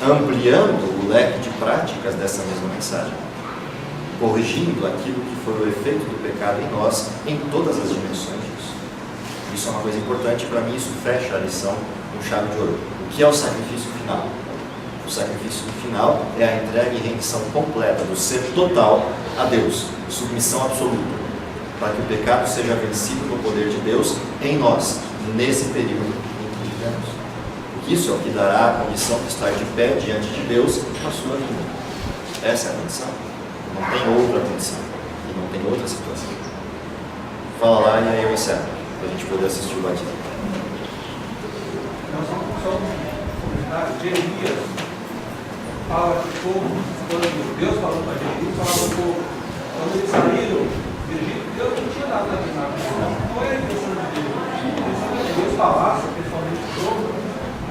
ampliando o leque de práticas dessa mesma mensagem, corrigindo aquilo que foi o efeito do pecado em nós, em todas as dimensões disso. Isso é uma coisa importante, para mim isso fecha a lição com chave de ouro. O que é o sacrifício final? O sacrifício final é a entrega e rendição completa do ser total a Deus, submissão absoluta, para que o pecado seja vencido no poder de Deus em nós, nesse período em que vivemos. Isso é o que dará a condição de estar de pé diante de Deus na sua vida. Essa é a condição. Não tem outra condição. E não tem outra situação. Fala lá e aí eu encerro, para a gente poder assistir o batismo. Nós vamos só comentar. Jeremias fala que o povo, quando Deus falou para Jeremias, falava para o povo, quando eles saíram do Egito, Deus não tinha dado nada. Não era a intenção de Deus. A intenção de Deus falasse pessoalmente o povo,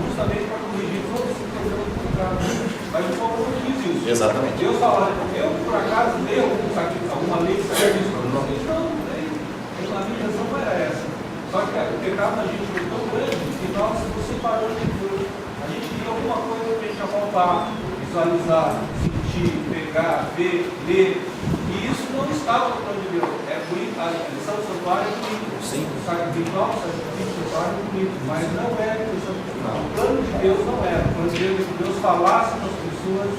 justamente para corrigir todos os problemas do pecado. Mas o povo não quis isso. Exatamente. Deus falava, eu por acaso dei alguma lei de sacrifício para vocês? Não, a minha intenção não era essa. Só que o pecado na gente foi tão grande que nós nos separamos de Deus. A gente queria alguma coisa que a gente ia faltar, visualizar, sentir, pegar, ver, ler. E isso não estava no plano de Deus. É bonito, a lição do santuário é bonito. Sim. O sacrifício, o santuário é bonito, mas não é a intenção. O plano de Deus não era. O plano de Deus é que Deus falasse com as pessoas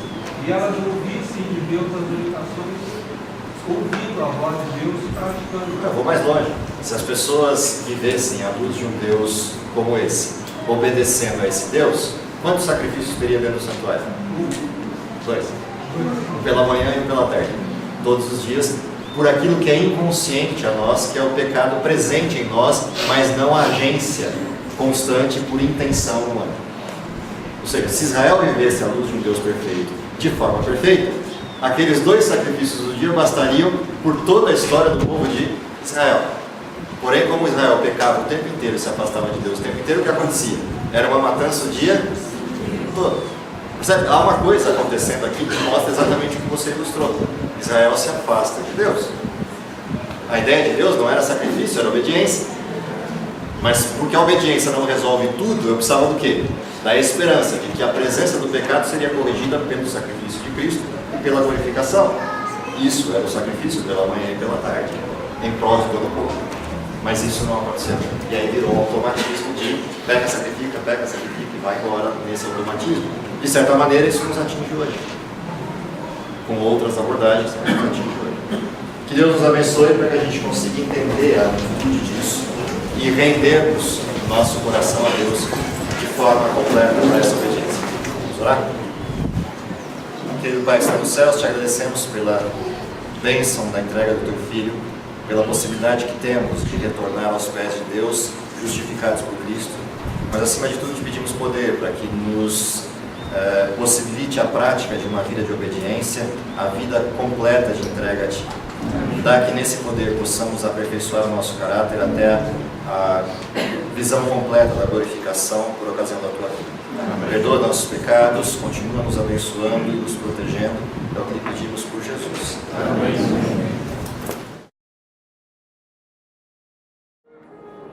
e elas ouvissem de Deus as orientações, ouvindo a voz de Deus e praticando. Eu vou mais longe. Se as pessoas vivessem à luz de um Deus como esse, obedecendo a esse Deus, quantos sacrifícios teria dentro do santuário? 2. Um pela manhã e um pela tarde. Todos os dias, por aquilo que é inconsciente a nós, que é o pecado presente em nós, mas não a agência constante por intenção humana. Ou seja, se Israel vivesse à luz de um Deus perfeito, de forma perfeita, aqueles 2 sacrifícios do dia bastariam por toda a história do povo de Israel. Porém, como Israel pecava o tempo inteiro e se afastava de Deus o tempo inteiro, o que acontecia? Era uma matança o dia todo. Percebe? Há uma coisa acontecendo aqui que mostra exatamente o que você ilustrou. Israel se afasta de Deus. A ideia de Deus não era sacrifício, era obediência. Mas porque a obediência não resolve tudo, eu precisava do quê? Da esperança de que a presença do pecado seria corrigida pelo sacrifício de Cristo e pela glorificação. Isso era o sacrifício pela manhã e pela tarde, em prol de todo o povo. Mas isso não aconteceu. E aí virou um automatismo de peca, sacrifica, e vai embora nesse automatismo. De certa maneira, isso nos atinge hoje. Com outras abordagens, nos atinge hoje. Que Deus nos abençoe para que a gente consiga entender a atitude disso e rendermos nosso coração a Deus de forma completa para essa obediência. Vamos orar? Querido Pai, que está nos céus, te agradecemos pela bênção da entrega do Teu Filho, pela possibilidade que temos de retornar aos pés de Deus, justificados por Cristo. Mas acima de tudo te pedimos poder para que nos possibilite a prática de uma vida de obediência, a vida completa de entrega a Ti. Dá que nesse poder possamos aperfeiçoar o nosso caráter até a visão completa da glorificação por ocasião da Tua vida. Perdoa nossos pecados, continua nos abençoando e nos protegendo, é o que lhe pedimos por Jesus. Amém.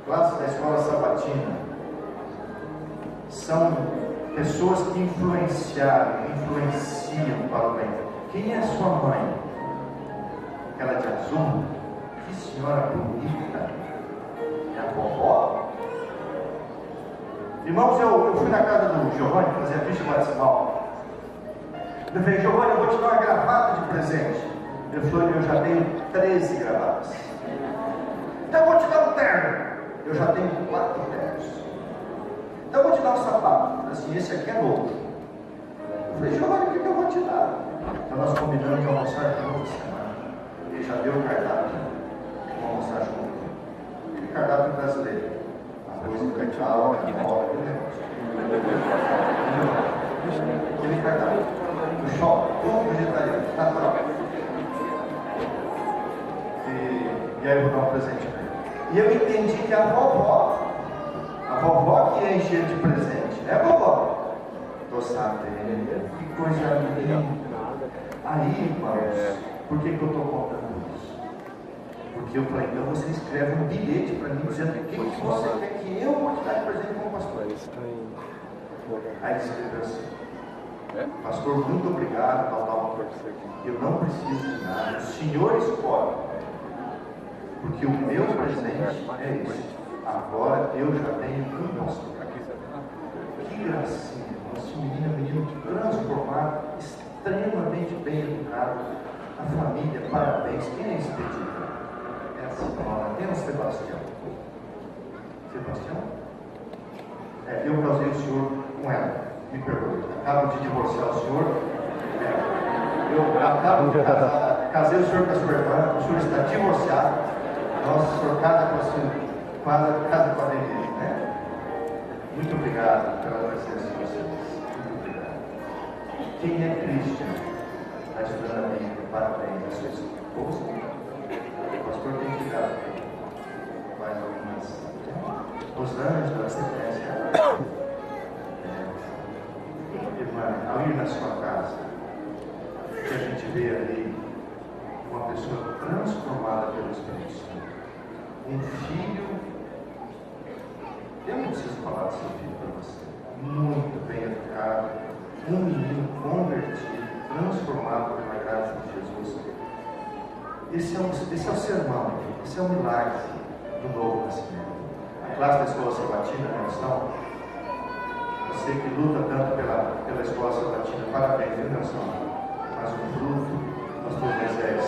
Classe da escola sabatina são pessoas que influenciam para o bem. Quem é a sua mãe? Aquela de azul? Que senhora bonita! É a vovó? Irmãos, eu fui na casa do Giovanni fazer a ficha batismal. Eu falei, Giovanni, eu vou te dar uma gravata de presente. Ele falou, eu já tenho 13 gravatas. Então eu vou te dar um terno. Eu já tenho 4 ternos. Então eu vou te dar um sapato. Assim, esse aqui é novo. Eu falei, Giovanni, o que eu vou te dar? Então nós combinamos de almoçar juntos semana. Ele já deu o cardápio. Vamos almoçar juntos. Aquele cardápio brasileiro. Arroz e cacau, canola, aquele negócio. Aquele cardápio. O shopping, todo vegetariano, natural. E aí eu vou dar um presente para ele. E eu entendi que a vovó que ia encher de presente, é a vovó. Tô sabendo, que coisa linda. Aí, irmãos, por que eu estou contando isso? Porque eu falei, então você escreve um bilhete para mim dizendo o que você quer que eu vou te dar de presente como pastor. Aí ele escreveu assim, pastor, muito obrigado, tal. Eu não preciso de nada, o senhor escolhe. Porque o meu presente é esse. Agora eu já tenho um pastor. Que gracinha. Nosso menino transformado, extremamente bem educado. A família, parabéns. Quem é esse pedido? É a senhora. Tem o Sebastião. Sebastião? Eu casei o senhor com ela. Me perdoe. Acabo de divorciar o senhor. Eu acabo de casei o senhor com a sua irmã. O senhor está divorciado. Nossa, o senhor casa com a sua, casa com a Denise, né? Muito obrigado pela presença de vocês. Muito obrigado. Quem é Christian? Está estudando a Bíblia. Parabéns. A sua esposa. O pastor tem que dar mais algumas. Rosângela, você conhece ela? Irmã, ao ir na sua casa, que a gente vê ali uma pessoa transformada pelo Espírito Santo. Um filho, eu não preciso falar do seu filho para você, muito bem educado, um menino convertido, transformado pela graça de Jesus. Esse é o sermão, esse é o milagre do novo nascimento. A classe da escola sabatina, né, Nelson? Você que luta tanto pela escola sabatina, parabéns, viu, Nelson? Mais um fruto, pastor Moisés,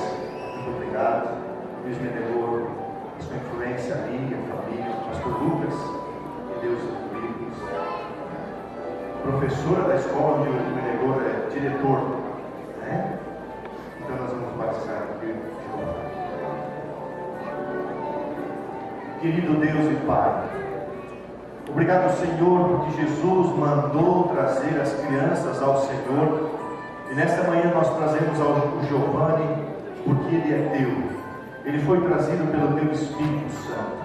muito obrigado. Luiz Menegor, a sua influência, amiga, família, pastor Lucas, que Deus incluídos. Professora da escola onde o Menegor é diretor, né? Então nós vamos batizar aqui o Giovanni. Querido Deus e Pai, obrigado, Senhor, porque Jesus mandou trazer as crianças ao Senhor. E nesta manhã nós trazemos ao Giovanni, porque ele é teu. Ele foi trazido pelo teu Espírito Santo.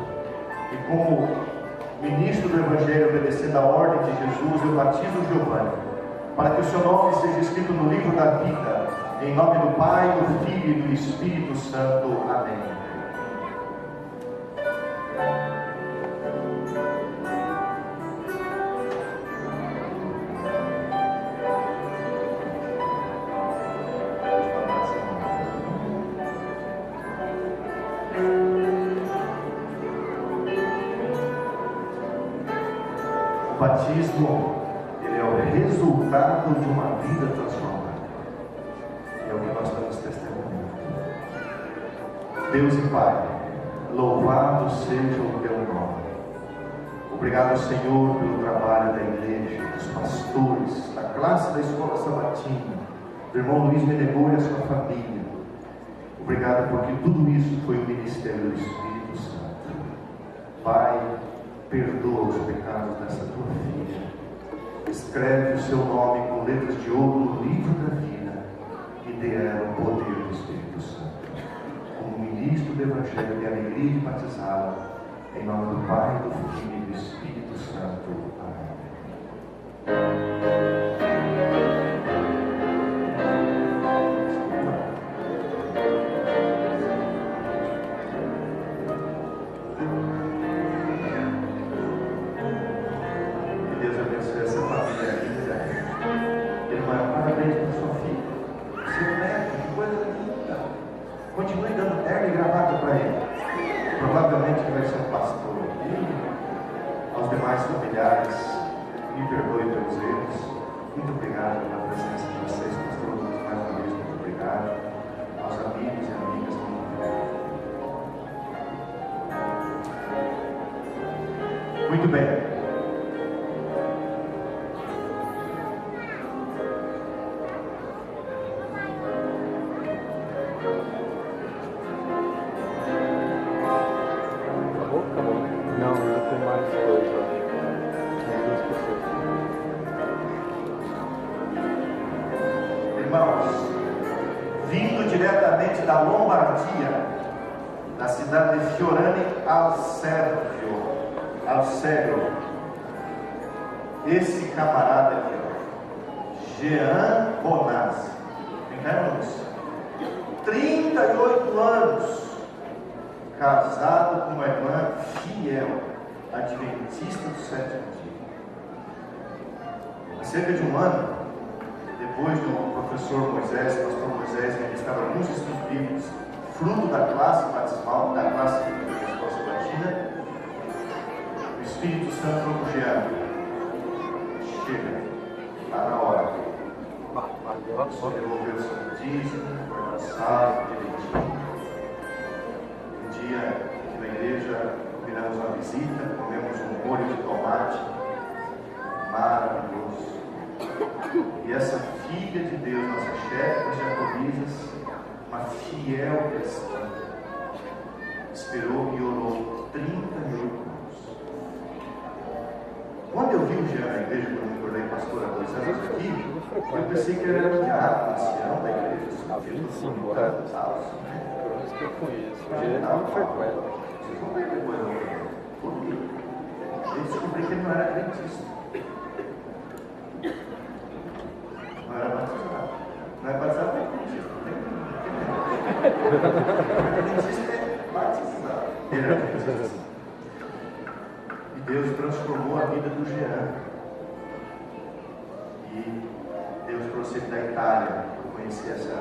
E como ministro do Evangelho, obedecendo a ordem de Jesus, eu batizo o Giovanni, para que o seu nome seja escrito no livro da vida. Em nome do Pai, do Filho e do Espírito Santo. Amém. O batismo, ele é o resultado de uma vida transformada. É o que nós estamos testemunhando. Deus e Pai, louvado seja o teu nome. Obrigado, Senhor, pelo trabalho da igreja, dos pastores, da classe da escola sabatina, do irmão Luiz Menegor e a sua família. Obrigado porque tudo isso foi o ministério do Espírito Santo. Pai, perdoa os pecados dessa tua filha. escreve o seu nome com letras de ouro no livro da vida e dê a ela o poder do Espírito Santo. Como ministro do Evangelho, tenho a alegria de batizá-la, em nome do Pai, do Filho e do Espírito Santo. Amém. Que Deus abençoe essa família linda. Irmã, parabéns para sua filha. Seu neto, que coisa linda. Continue dando terno e gravata para ele. Provavelmente vai ser um pastor. E aos demais familiares, me perdoe pelos erros. Muito obrigado pela presença de vocês, pastor. Mais uma vez, muito obrigado. Aos amigos e amigas do mundo. Muito bem. Não, ainda tem mais coisa. Tem 2 pessoas. Irmãos, vindo diretamente da Lombardia, da cidade de Fiorani al Servo, esse camarada aqui, ó, Jean Bonazzi, entendemos? 38 anos, casado com uma irmã fiel, adventista do 7º dia. Há cerca de um ano, depois do professor Moisés, pastor Moisés, ministrar alguns estudos bíblicos, fruto da classe batismal, da classe de resposta latina, o Espírito Santo falou para o Jean: chega, está na hora. Só devolver o seu dízimo, passado, direitinho. Um dia, aqui na igreja, combinamos uma visita, comemos um molho de tomate maravilhoso. E essa filha de Deus, nossa chefe das jacobinas, uma fiel cristã, esperou e orou 38 anos. Quando eu vi o Jean na igreja, quando eu me tornei pastor há 2 anos aqui, eu pensei que ele era um diabo, ancião da igreja. Há 25 anos. Pelo menos que eu conheço. Ele não frequenta. Vocês vão ver depois. Por quê? Eu descobri que ele não era adventista. Não era batizado. Não é batizado, não é adventista. Adventista é batizado. Ele era adventista. E Deus transformou a vida do Jean. E Deus trouxe ele da Itália. Eu conheci essa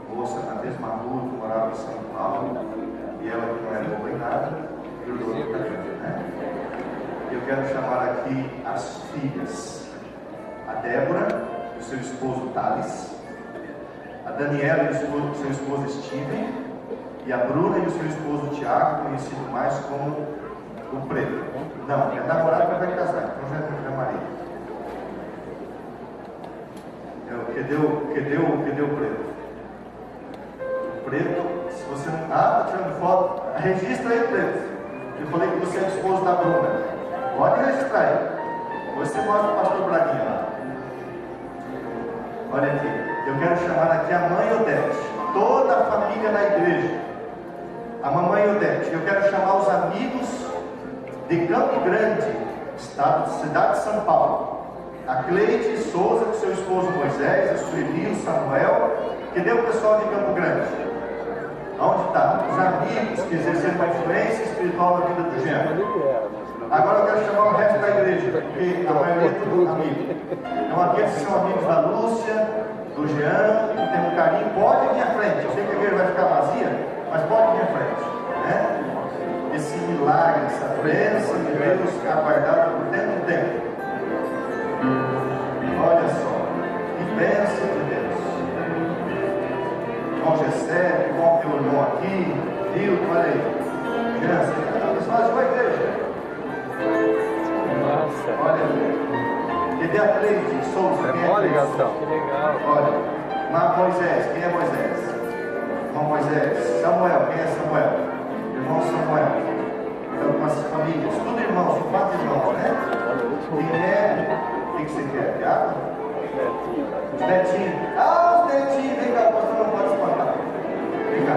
moça na mesma rua que morava em São Paulo. E ela, que não era boa em nada, virou italiana, né? Eu quero chamar aqui as filhas: a Débora e o seu esposo Thales, a Daniela e o seu esposo Steven, e a Bruna e o seu esposo Tiago, conhecido mais como o Preto. Não, é namorado que vai casar, então já é marido. Cadê o Preto? O Preto, se você não está tirando foto, registra aí, Preto. Eu falei que você é esposo da Bruna. Pode registrar aí. Você mostra o pastor Braguinha lá. Olha aqui, eu quero chamar aqui a mãe Odete, toda a família da igreja. A mamãe Odete, eu quero chamar os amigos de Campo Grande, cidade de São Paulo. A Cleide Souza, com seu esposo Moisés, a Sueli, o Samuel. Cadê o pessoal de Campo Grande? Onde está? Os amigos que exerceram uma influência espiritual na vida do Jean. Agora eu quero chamar o resto da igreja, porque a maioria é tudo amigo. Então aqueles que são amigos da Lúcia, do Jean, que tem um carinho, pode vir à frente. Eu sei que a igreja vai ficar vazia, mas pode vir à frente, né? Esse milagre, essa bênção de Deus aguardada por tanto tempo. Olha só, que bênção de Deus. Irmão Gessé, irmão que olhou aqui, viu? Olha aí. Criança, eles fazem uma igreja. Nossa. Olha, cadê a Cleide Souza? Quem é Olha, Cleide Gastão, Souza? que legal. Olha, Moisés, quem é Moisés? Irmão Moisés. Samuel, quem é Samuel? Irmão Samuel. Então, com as famílias, tudo irmãos, 4 irmãos, né? Quem é O que você quer? Piada? Os netinhos. Ah, os netinhos. Vem cá, pastor, não pode espantar. Vem cá.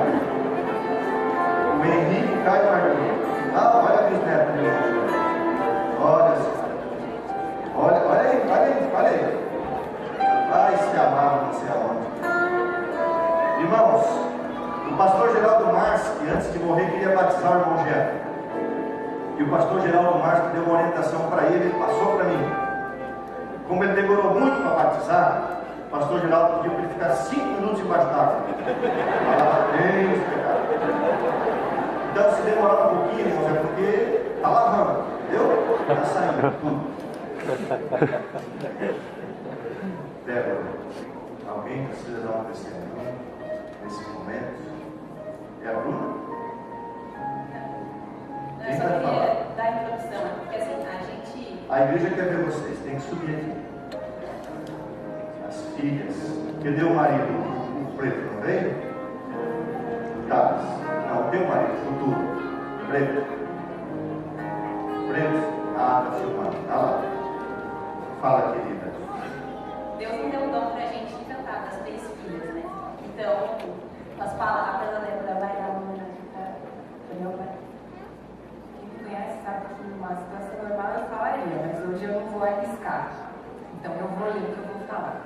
O Henrique Caio Marquinhos. Ah, olha aqui os netos. Olha só. Olha aí. Vai se amar, não sei aonde. Irmãos, o pastor Geraldo Marski, antes de morrer, queria batizar o irmão Jeff. E o pastor Geraldo Marski deu uma orientação para ele passou para mim. Como ele demorou muito para batizar, o pastor Geraldo pediu para ele ficar 5 minutos embaixo d'água. Falava 3 pecados. Então, se demorar um pouquinho, irmãos, é porque está lavando, entendeu? Está saindo tudo. Débora, alguém precisa dar um testemunho nesse momento? É a Bruna? Eu só queria dar a introdução, porque assim, a igreja quer ver vocês, tem que subir aqui. As filhas. Cadê o marido? O preto, não veio? Tá. Não, teu marido, futuro. Preto. Ah, tá filmando. Tá lá. Fala, querida. Deus me deu um dom pra gente cantar das 3 filhas, né? Então, as palavras, a Débora vai dar uma para meu pai. Quem me conhece sabe que numa situação normal eu falaria, mas hoje eu não vou arriscar. Então eu vou ler o que eu vou falar.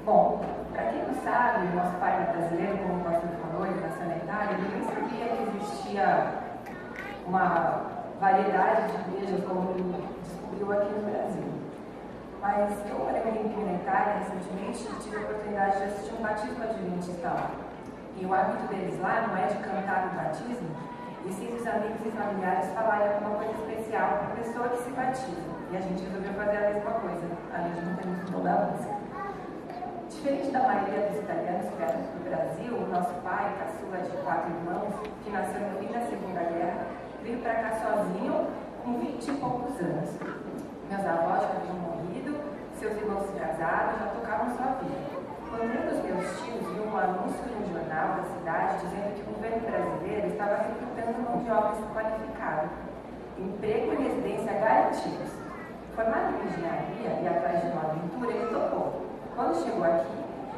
Bom, para quem não sabe, o nosso pai é brasileiro, como o pastor falou, ele nasceu na Itália, ele nem sabia que existia uma variedade de igrejas como ele descobriu aqui no Brasil. Mas eu morei um tempinho na Itália recentemente e tive a oportunidade de assistir um batismo adventista lá. E o hábito deles lá não é de cantar no batismo, e sim os amigos e familiares falarem alguma coisa especial para a pessoa que se batiza. E a gente resolveu fazer a mesma coisa, além de não ter muito dom da música. Diferente da maioria dos italianos que vieram para o Brasil, o nosso pai, caçula de 4 irmãos, que nasceu no fim da Segunda Guerra, veio para cá sozinho com 20 e poucos anos. Meus avós já haviam morrido, seus irmãos se casaram e já tocavam sua vida. Quando um dos meus tios viu um anúncio no jornal da cidade dizendo que o governo brasileiro estava recrutando mão de obra qualificada, emprego e residência garantidos. Formado em engenharia e atrás de uma aventura, ele topou. Quando chegou aqui,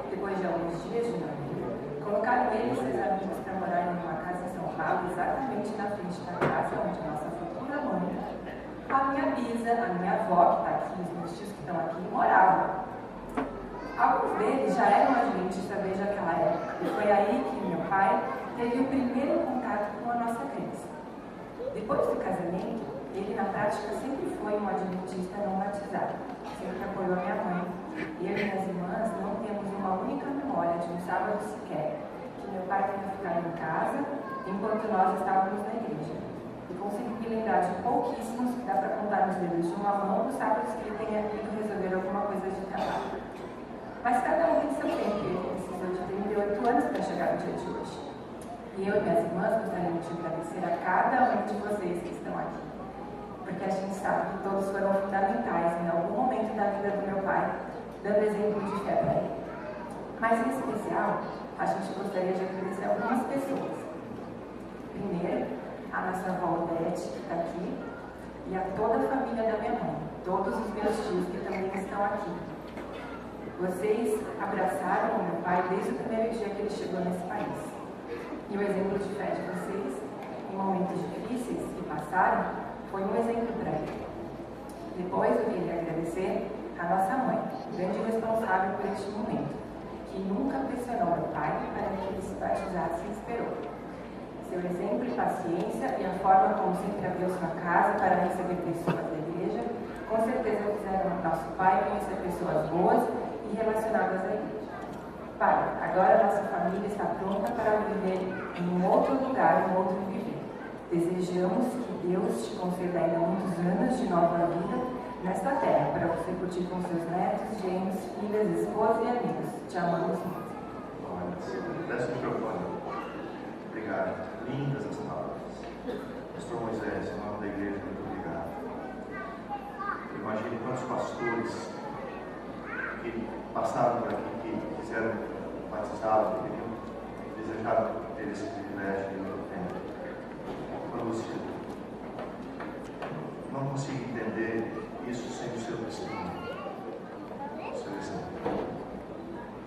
depois de alguns dias de navio, colocaram ele e seus amigos para morar em uma casa em São Paulo, exatamente na frente da casa onde a nossa futura mãe, a minha bisa, a minha avó, que está aqui, os meus tios que estão aqui, moravam. Alguns deles já eram adventistas desde aquela época, e foi aí que meu pai teve o primeiro contato com a nossa crença. Depois do casamento, ele na prática sempre foi um adventista não batizado, sempre apoiou a minha mãe. Eu e minhas irmãs não temos uma única memória de um sábado sequer que meu pai tenha ficado em casa enquanto nós estávamos na igreja. E consigo me lembrar de pouquíssimos que dá para contar nos dedos de uma mão dos sábados que ele tenha ido resolver alguma coisa de trabalho. Mas cada um tem seu tempo e ele precisou de 38 anos para chegar no dia de hoje. E eu e minhas irmãs gostaríamos de agradecer a cada um de vocês que estão aqui. Porque a gente sabe que todos foram fundamentais em algum momento da vida do meu pai, dando exemplo de fé para ele. Mas em especial, a gente gostaria de agradecer a algumas pessoas. Primeiro, a nossa avó Odete, que está aqui, e a toda a família da minha mãe, todos os meus tios que também estão aqui. Vocês abraçaram o meu pai desde o primeiro dia que ele chegou nesse país. E o exemplo de fé de vocês, em momentos difíceis que passaram, foi um exemplo para ele. Depois eu queria agradecer a nossa mãe, grande responsável por este momento, que nunca pressionou meu pai para que ele se batizasse e esperou. Seu exemplo e paciência e a forma como sempre abriu sua casa para receber pessoas da igreja, com certeza fizeram nosso pai conhecer pessoas boas e relacionadas à igreja. Pai, agora nossa família está pronta para viver em um outro lugar, em um outro viver. Desejamos que Deus te conceda ainda muitos anos de nova vida nesta terra, para você curtir com seus netos, genros, filhas, esposa e amigos. Te amamos muito. Peço o microfone. Obrigado. Lindas as palavras. Pastor Moisés, em nome da igreja, muito obrigado. Imagine quantos pastores que passaram por aqui, que quiseram batizá-lo, que desejaram ter esse privilégio que eu tenho. Lúcia, não consigo entender isso sem o seu testemunho. seleção.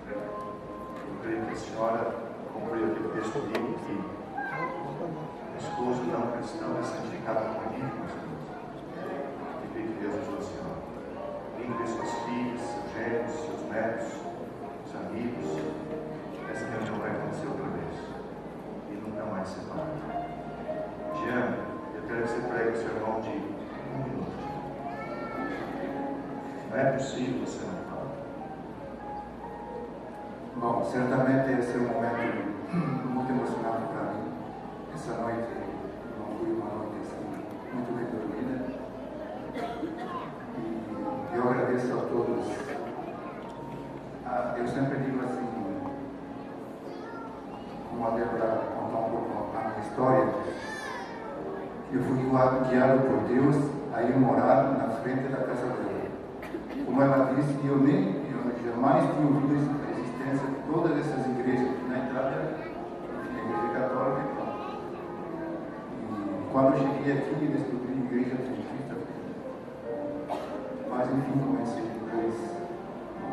Eu creio que a senhora cumpriu aquele texto bíblico que o esposo não cristão é santificado com livros. E creio que Deus ajudou a senhora. Limpe suas filhas, seus genros, seus netos, seus amigos. Essa reunião vai acontecer outra vez. E nunca mais se separa. Jean, eu quero que você pregue o sermão de 1 minuto. Não é possível você não falar. Bom, certamente esse é um momento muito emocionante para mim. Essa noite não foi uma noite assim, muito bem dormida. E eu agradeço a todos. Eu sempre digo assim, como a Débora contar um pouco a minha história, eu fui guiado por Deus a ir morar na frente da casa dela. Como ela disse, eu jamais tinha ouvido a existência de todas essas igrejas. Na entrada, tinha a igreja católica. E quando eu cheguei aqui, eu descobri a igreja adventista. Mas enfim, comecei depois,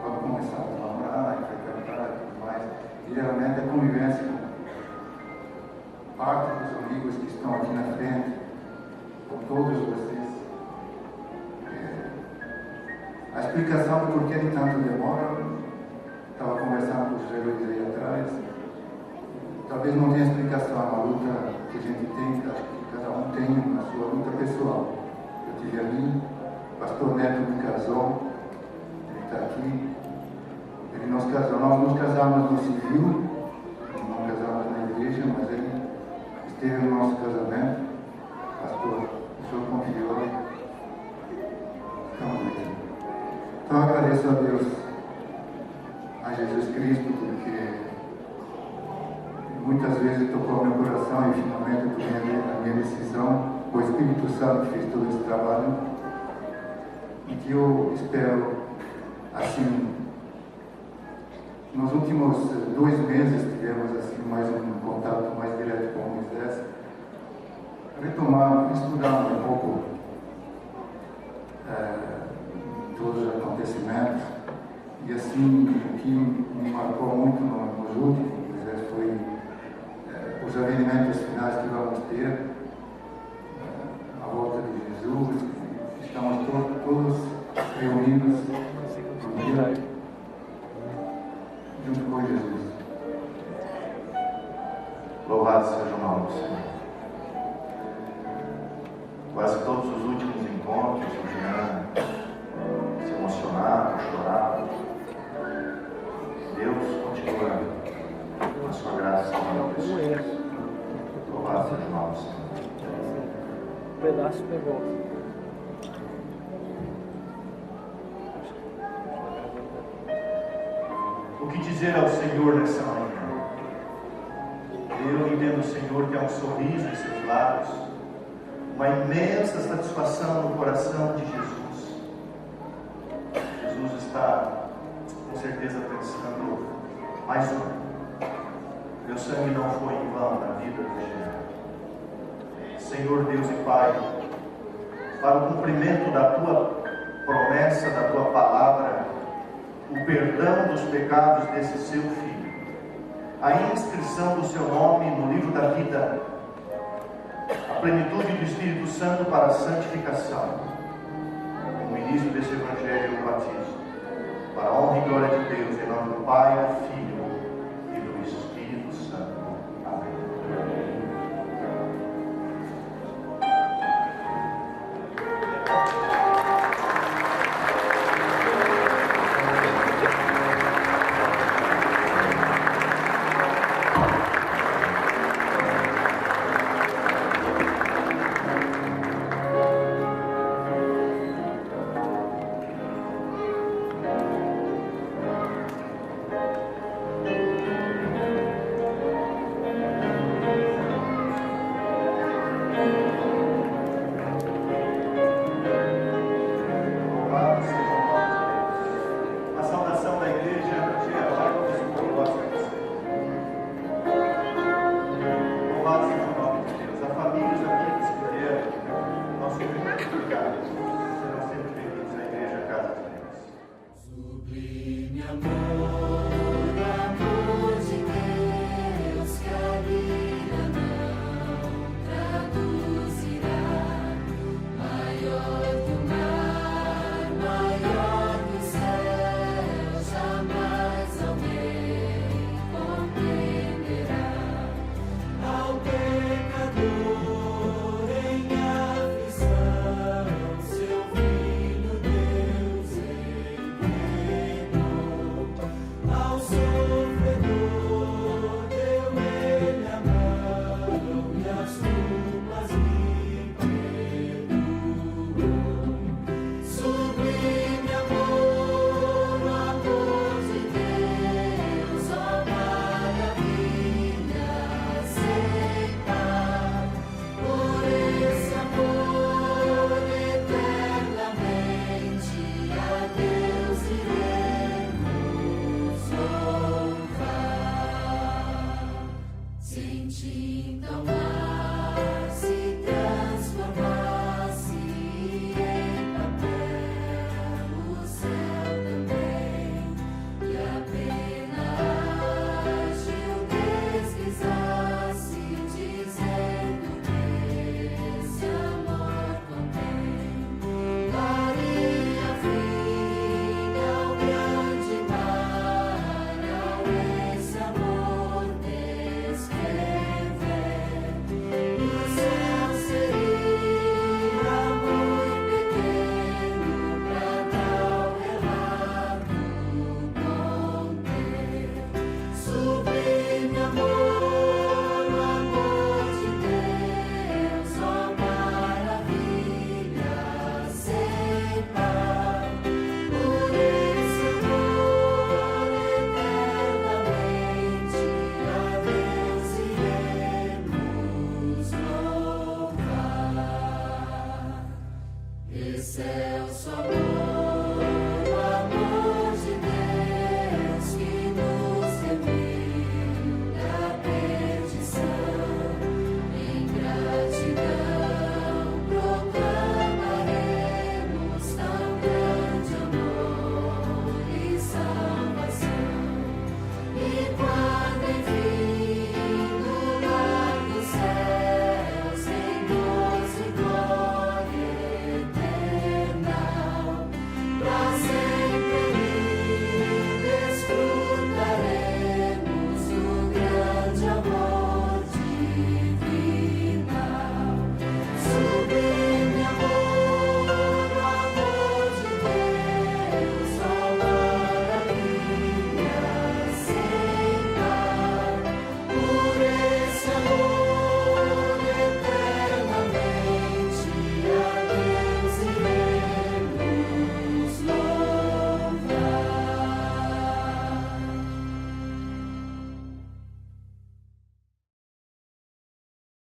quando começaram a namorar, a frequentar e tudo mais. E geralmente a convivência com parte dos amigos que estão aqui na frente, com todos vocês. A explicação do porquê de tanto demora, estava conversando com o José Luiz aí atrás, talvez não tenha explicação, é uma luta que a gente tem, acho que cada um tem a sua luta pessoal. Eu tive a minha, o pastor Neto me casou, ele está aqui, ele nos casou, nós nos casamos no civil, não casamos na igreja, mas ele esteve no nosso casamento, pastor, o senhor confiou, estamos aqui. Então eu agradeço a Deus, a Jesus Cristo, porque muitas vezes tocou meu coração e finalmente eu tomei a minha decisão. O Espírito Santo fez todo esse trabalho e que eu espero, assim, nos últimos 2 meses tivemos assim, mais um contato mais direto com o Moisés, retomar, estudar um pouco todos os acontecimentos. E assim, o que me marcou muito nos últimos foi os avenimentos finais que vamos ter, a volta de Jesus. Estamos todos reunidos junto com Jesus. Louvado seja o nome do Senhor. Quase todos os últimos encontros, o Jean se emocionava, chorava. Deus continua na sua graça e na pessoa. Louvado seja o nome do Senhor. Um pedaço pegou. O que dizer ao Senhor nessa manhã? Eu entendo, Senhor, que há um sorriso em seus lábios, uma imensa satisfação no coração de Jesus. Jesus está, com certeza, pensando, mais um. Meu sangue não foi em vão na vida do Jean. Senhor Deus e Pai, para o cumprimento da Tua promessa, da Tua palavra, o perdão dos pecados desse seu filho, a inscrição do seu nome no livro da vida, a plenitude do Espírito Santo para a santificação, o início desse Evangelho eu batizo, para a honra e glória de Deus, em nome do Pai, do Filho